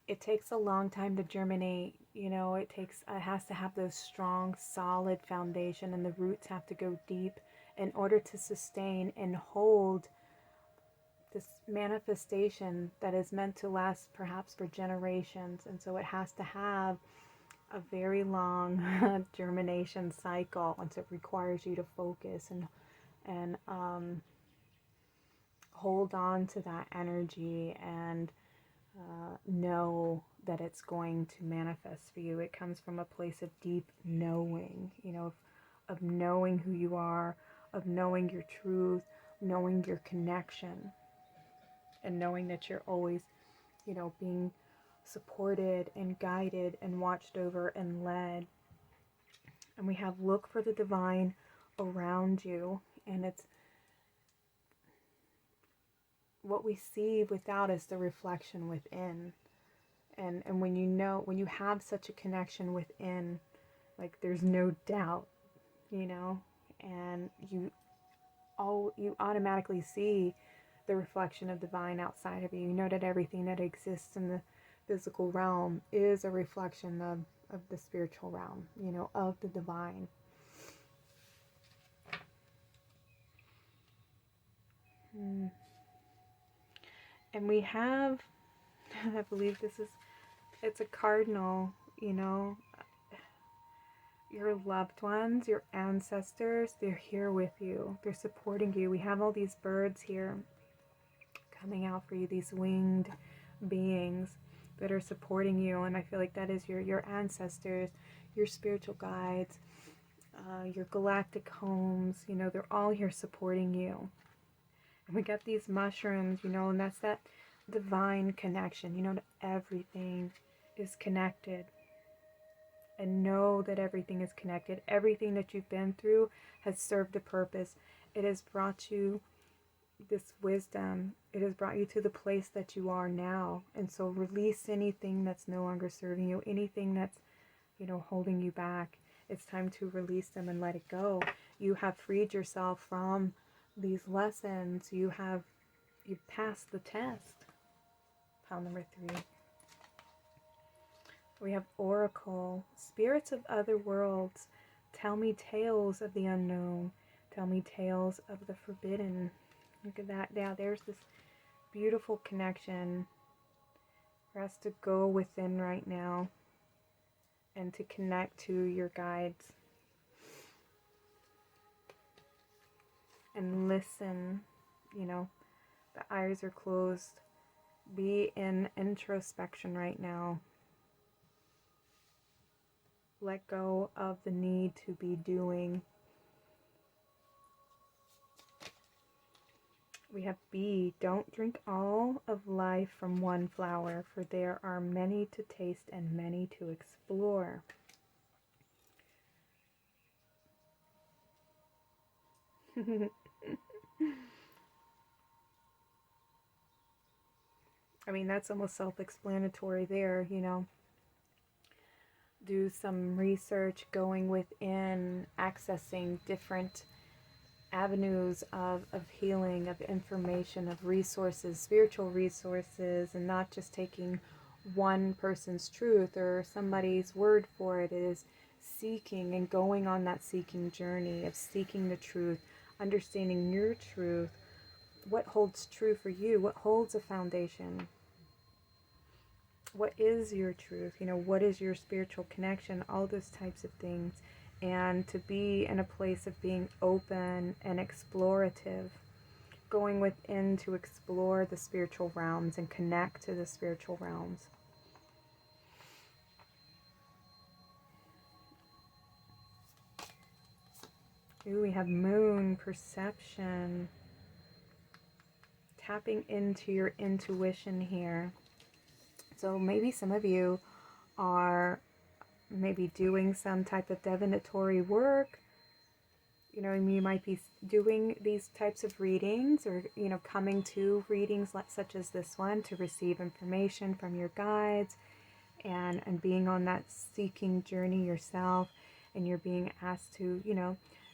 S1: it takes a long time to germinate. It has to have those strong, solid foundation, and the roots have to go deep in order to sustain and hold this manifestation that is meant to last perhaps for generations. And so it has to have a very long germination cycle, and so it requires you to focus and hold on to that energy and know that it's going to manifest for you. It comes from a place of deep knowing, of knowing who you are, of knowing your truth, knowing your connection, and knowing that you're always, being supported and guided and watched over and led. And we have look for the divine around you, and it's what we see without is the reflection within. And when you have such a connection within, like there's no doubt, and you automatically see the reflection of divine outside of you. You know that everything that exists in the physical realm is a reflection of the spiritual realm, of the divine. And we have, I believe it's a cardinal, your loved ones, your ancestors, they're here with you. They're supporting you. We have all these birds here coming out for you, these winged beings that are supporting you. And I feel like that is your ancestors, your spiritual guides, your galactic homes. They're all here supporting you. And we got these mushrooms, and that's that divine connection, that everything is connected. And know that everything is connected. Everything that you've been through has served a purpose. It has brought you this wisdom. It has brought you to the place that you are now. And so release anything that's no longer serving you, anything that's, holding you back. It's time to release them and let it go. You have freed yourself from these lessons. You've passed the test. Pile number 3. We have Oracle. Spirits of other worlds, tell me tales of the unknown. Tell me tales of the forbidden. Look at that. Now there's this beautiful connection for us to go within right now and to connect to your guides and listen. The eyes are closed. Be in introspection right now. Let go of the need to be doing. We have B. Don't drink all of life from one flower, for there are many to taste and many to explore. I mean, that's almost self-explanatory there, Do some research, going within, accessing different avenues of healing, of information, of resources, spiritual resources, and not just taking one person's truth or somebody's word for it. It is seeking and going on that seeking journey of seeking the truth, understanding your truth, what holds true for you, what holds a foundation, what is your truth, what is your spiritual connection, all those types of things. And to be in a place of being open and explorative, going within to explore the spiritual realms and connect to the spiritual realms. Ooh, we have moon, perception, tapping into your intuition here. So maybe some of you are maybe doing some type of divinatory work. You might be doing these types of readings, or coming to readings such as this one to receive information from your guides, and being on that seeking journey yourself. And you're being asked to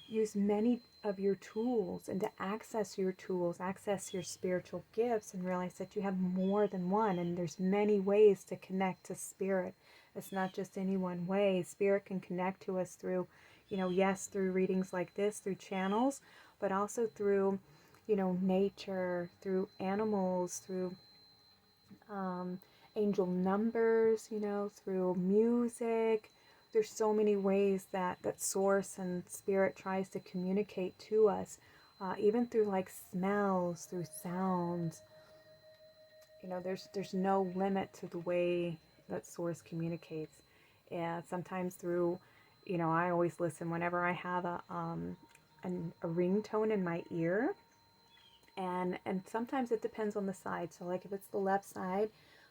S1: use many of your tools, and to access your tools, access your spiritual gifts, and realize that you have more than one, and there's many ways to connect to spirit. It's not just any one way. Spirit can connect to us through, yes, through readings like this, through channels, but also through, nature, through animals, through angel numbers, through music. There's so many ways that source and spirit tries to communicate to us, even through like smells, through sounds. There's no limit to the way that source communicates. And sometimes through, I always listen whenever I have a ringtone in my ear. And sometimes it depends on the side. So like if it's the left side,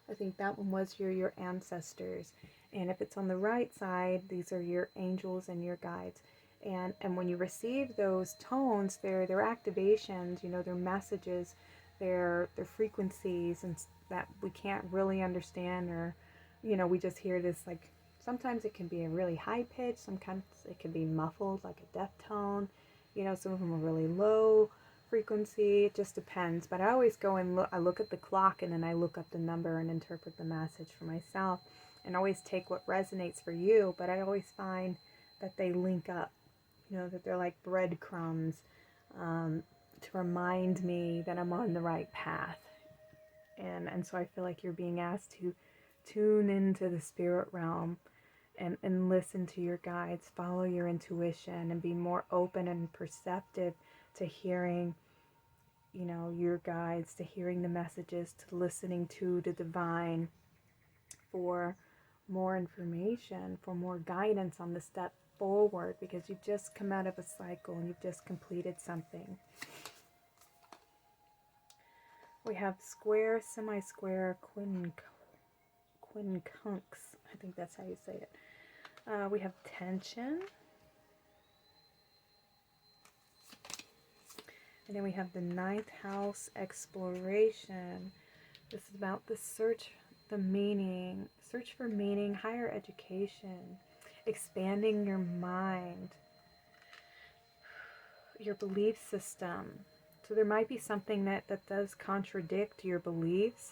S1: I think that one was your ancestors. And if it's on the right side, these are your angels and your guides. And when you receive those tones, they're activations, they're messages, they're frequencies, and that we can't really understand, or we just hear this, like sometimes it can be a really high pitch, sometimes it can be muffled like a death tone, some of them are really low frequency. It just depends. But I always go and look at the clock, and then I look up the number and interpret the message for myself, and always take what resonates for you. But I always find that they link up, that they're like breadcrumbs, to remind me that I'm on the right path. And so I feel like you're being asked to tune into the spirit realm and listen to your guides, follow your intuition, and be more open and perceptive to hearing, your guides, to hearing the messages, to listening to the divine for more information, for more guidance on the step forward, because you've just come out of a cycle and you've just completed something. We have square, semi-square, quincunx. I think that's how you say it. We have tension. And then we have the 9th house, exploration. This is about the search, the meaning, search for meaning, higher education. expanding your mind, your belief system. So there might be something that does contradict your beliefs,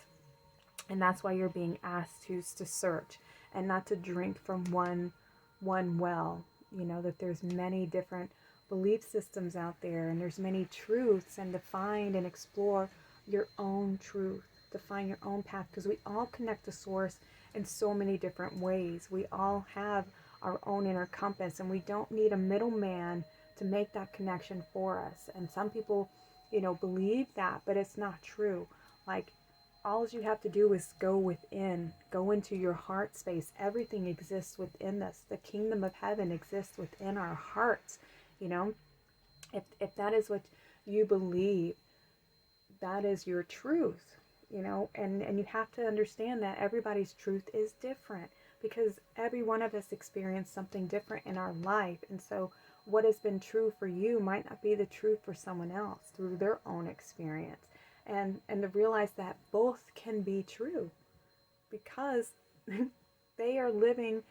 S1: and that's why you're being asked to search and not to drink from one well. You know, that there's many different belief systems out there, and there's many truths, and to find and explore your own truth, to find your own path, because we all connect to source in so many different ways. We all have our own inner compass, and we don't need a middleman to make that connection for us. And some people, you know, believe that, but it's not true. Like, all you have to do is go within, go into your heart space. Everything exists within us. The kingdom of heaven exists within our hearts. You know, if that is what you believe, that is your truth. You know, and you have to understand that everybody's truth is different, because every one of us experience something different in our life. And so what has been true for you might not be the truth for someone else through their own experience. And to realize that both can be true, because they are living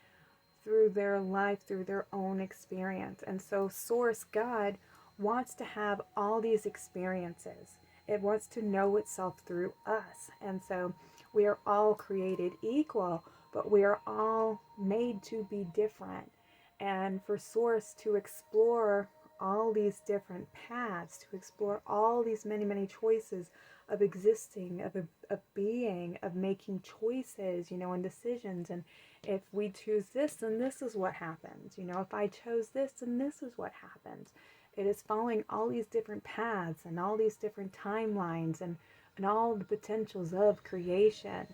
S1: through their life, through their own experience. And so Source, God, wants to have all these experiences. It wants to know itself through us. And so we are all created equal, but we are all made to be different. And for Source to explore all these different paths, to explore all these many choices of existing, of being, of making choices, you know, and decisions. And if we choose this, then this is what happens. You know, if I chose this, then this is what happens. It is following all these different paths and all these different timelines, and all the potentials of creation,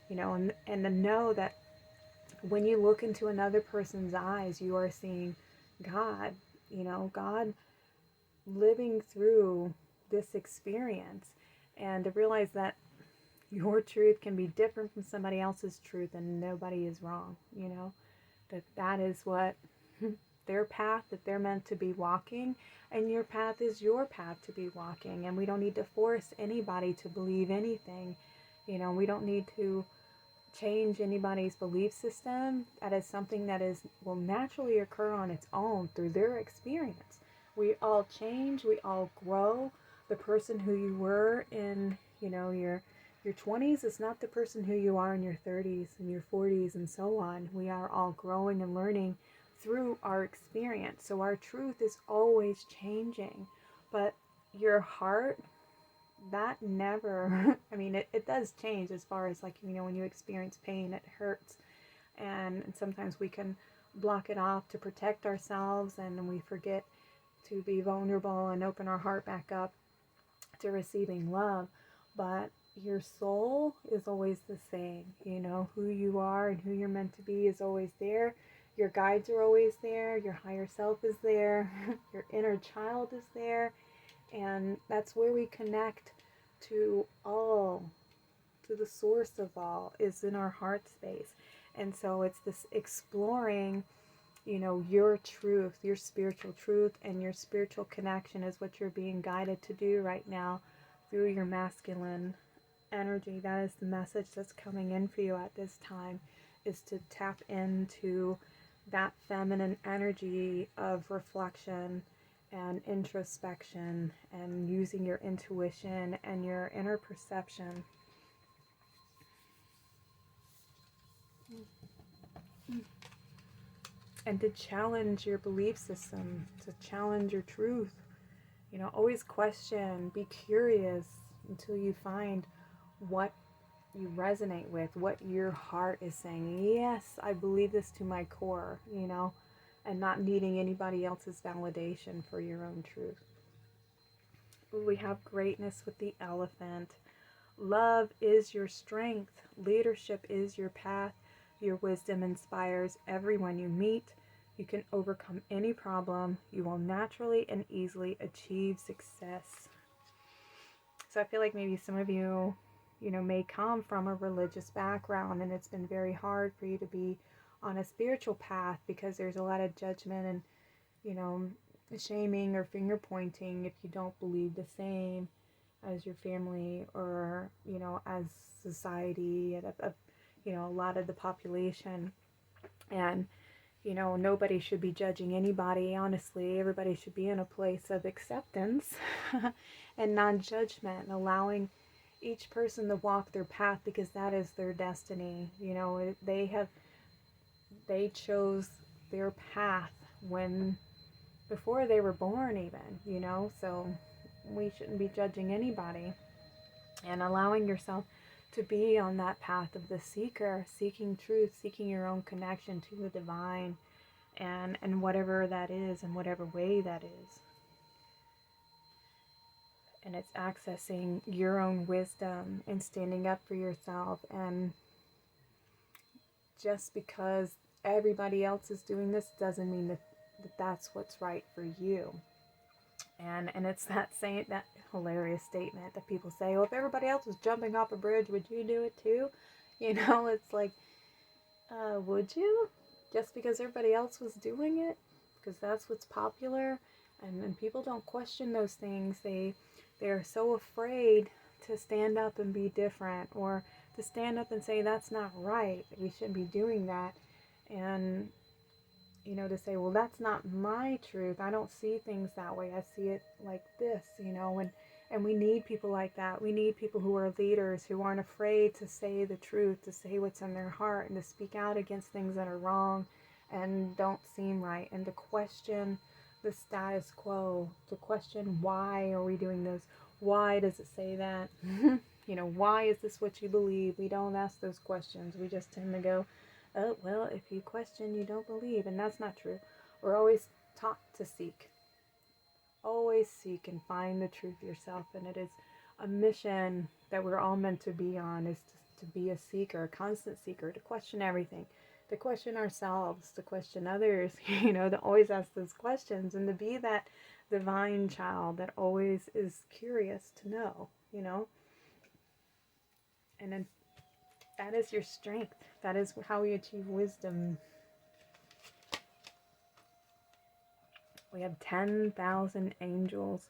S1: you know, and to know that when you look into another person's eyes, you are seeing God, you know, God living through this experience. And to realize that your truth can be different from somebody else's truth, and nobody is wrong, you know, that is what their path that they're meant to be walking, and your path is your path to be walking. And we don't need to force anybody to believe anything, you know. We don't need to change anybody's belief system. That is something that will naturally occur on its own through their experience. We all change, we all grow. The person who you were in, you know, your 20s is not the person who you are in your 30s and your 40s and so on. We are all growing and learning through our experience. So our truth is always changing. But your heart, that never, I mean, it does change as far as, like, you know, when you experience pain, it hurts. And sometimes we can block it off to protect ourselves, and we forget to be vulnerable and open our heart back up to receiving love. But your soul is always the same. You know, who you are and who you're meant to be is always there. Your guides are always there. Your higher self is there. Your inner child is there. And that's where we connect to all, to the source of all, is in our heart space. And so it's this exploring, you know, your truth, your spiritual truth, and your spiritual connection is what you're being guided to do right now through your masculine energy. That is the message that's coming in for you at this time, is to tap into that feminine energy of reflection and introspection, and using your intuition and your inner perception. And to challenge your belief system, to challenge your truth. You know, always question, be curious until you find what you resonate with, what your heart is saying. Yes, I believe this to my core, you know, and not needing anybody else's validation for your own truth. We have greatness with the elephant. Love is your strength. Leadership is your path. Your wisdom inspires everyone you meet. You can overcome any problem. You will naturally and easily achieve success. So I feel like maybe some of you, you know, may come from a religious background, and it's been very hard for you to be on a spiritual path, because there's a lot of judgment and, you know, shaming or finger pointing if you don't believe the same as your family, or, you know, as society, and you know, a lot of the population. And You know, nobody should be judging anybody, honestly. Everybody should be in a place of acceptance and non-judgment, and allowing each person to walk their path, because that is their destiny. You know, they chose their path when, before they were born even, you know, so we shouldn't be judging anybody, and allowing yourself to be on that path of the seeker, seeking truth, seeking your own connection to the divine, and whatever that is, in whatever way that is. And it's accessing your own wisdom and standing up for yourself. And just because everybody else is doing this doesn't mean that that's what's right for you. And it's that saying, that hilarious statement that people say, well, if everybody else was jumping off a bridge, would you do it too? You know, it's like, would you? Just because everybody else was doing it? Because that's what's popular? And people don't question those things. They're so afraid to stand up and be different, or to stand up and say, that's not right, we shouldn't be doing that. And, you know, to say, well, that's not my truth, I don't see things that way, I see it like this, you know. And we need people like that. We need people who are leaders, who aren't afraid to say the truth, to say what's in their heart, and to speak out against things that are wrong and don't seem right, and to question the status quo, to question, why are we doing this? Why does it say that? You know, why is this what you believe? We don't ask those questions. We just tend to go, oh, well, if you question, you don't believe. And that's not true. We're always taught to seek. Always seek and find the truth yourself. And it is a mission that we're all meant to be on, is to be a seeker, a constant seeker, to question everything, to question ourselves, to question others, you know, to always ask those questions, and to be that divine child that always is curious to know, you know. And then that is your strength. That is how we achieve wisdom. We have 10,000 angels.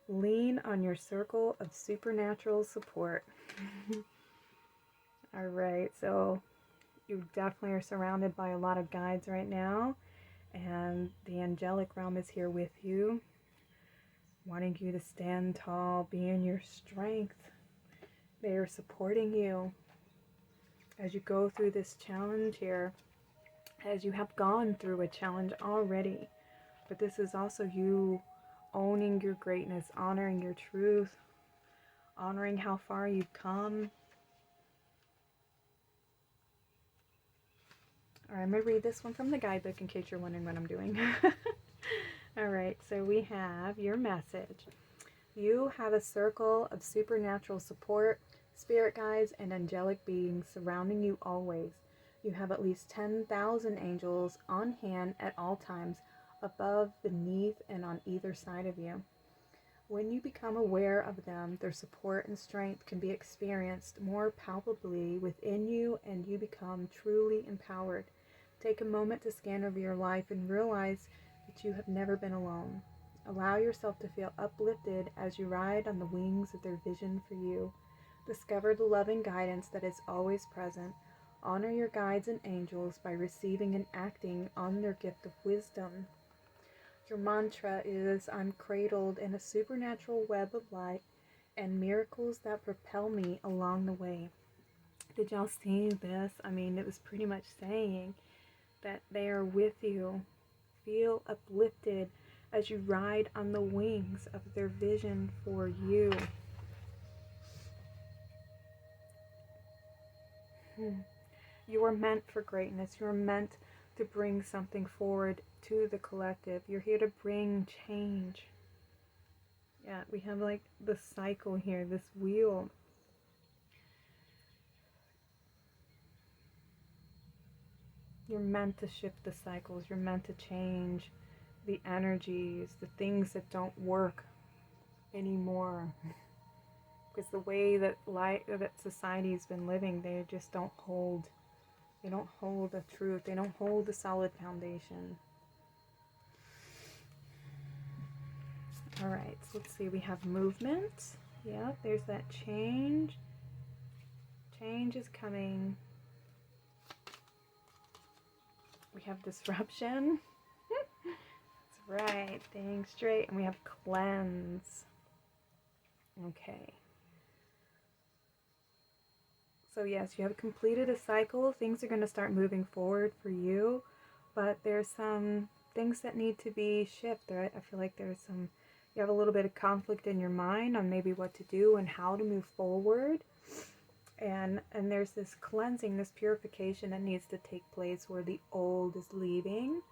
S1: Lean on your circle of supernatural support. All right, so you definitely are surrounded by a lot of guides right now, and the angelic realm is here with you, wanting you to stand tall, be in your strength. They are supporting you as you go through this challenge here, as you have gone through a challenge already. But this is also you owning your greatness, honoring your truth, honoring how far you've come. All right, I'm going to read this one from the guidebook in case you're wondering what I'm doing. All right, so we have your message. You have a circle of supernatural support, spirit guides, and angelic beings surrounding you always. You have at least 10,000 angels on hand at all times, above, beneath, and on either side of you. When you become aware of them, their support and strength can be experienced more palpably within you, and you become truly empowered. Take a moment to scan over your life and realize that you have never been alone. Allow yourself to feel uplifted as you ride on the wings of their vision for you. Discover the loving guidance that is always present. Honor your guides and angels by receiving and acting on their gift of wisdom. Your mantra is, I'm cradled in a supernatural web of light and miracles that propel me along the way. Did y'all see this? I mean, it was pretty much saying that they are with you. Feel uplifted as you ride on the wings of their vision for you. You are meant for greatness. You are meant to bring something forward to the collective. You're here to bring change. Yeah, we have like the cycle here, this wheel. You're meant to shift the cycles. You're meant to change the energies, the things that don't work anymore. Because the way that society's been living, they just don't hold. They don't hold the truth. They don't hold the solid foundation. All right, so let's see. We have movement. Yeah, there's that change. Change is coming. We have disruption. That's right. Staying straight. And we have cleanse. Okay. So yes, you have completed a cycle. Things are going to start moving forward for you. But there's some things that need to be shifted. I feel like there's some, you have a little bit of conflict in your mind on maybe what to do and how to move forward. And there's this cleansing, this purification that needs to take place where the old is leaving.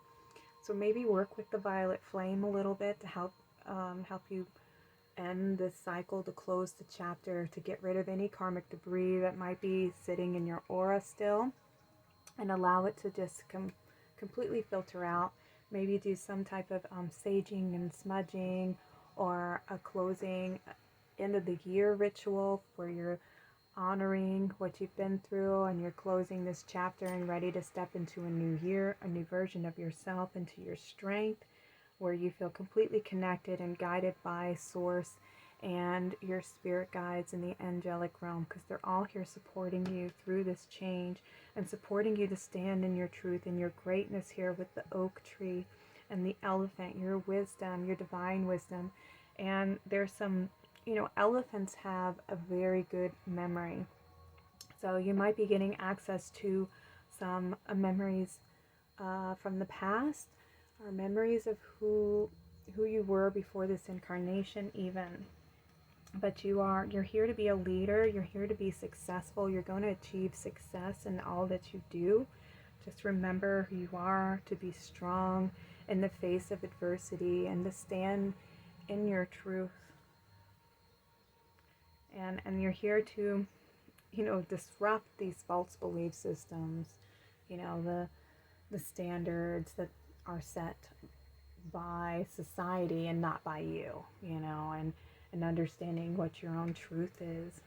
S1: So maybe work with the violet flame a little bit to help you end this cycle, to close the chapter, to get rid of any karmic debris that might be sitting in your aura still, and allow it to just completely filter out. Maybe do some type of saging and smudging, or a closing end of the year ritual where you're honoring what you've been through and you're closing this chapter and ready to step into a new year, a new version of yourself, into your strength, where you feel completely connected and guided by source and your spirit guides in the angelic realm, because they're all here supporting you through this change and supporting you to stand in your truth and your greatness here with the oak tree and the elephant, your wisdom, your divine wisdom. And there's some, elephants have a very good memory. So you might be getting access to some memories from the past, or memories of who you were before this incarnation even. But you're here to be a leader. You're here to be successful. You're going to achieve success in all that you do. Just remember who you are, to be strong in the face of adversity and to stand in your truth. And you're here to, disrupt these false belief systems, the standards that are set by society and not by you, and understanding what your own truth is,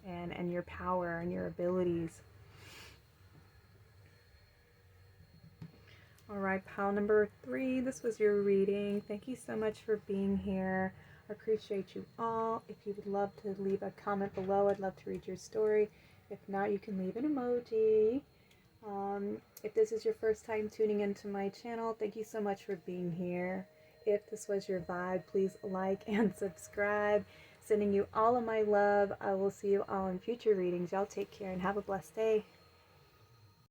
S1: and your power and your abilities. All right, pile number 3, this was your reading. Thank you so much for being here. I appreciate you all. If you would love to leave a comment below, I'd love to read your story. If not, you can leave an emoji. If this is your first time tuning into my channel, thank you so much for being here. If this was your vibe, please like and subscribe. Sending you all of my love. I will see you all in future readings. Y'all take care and have a blessed day.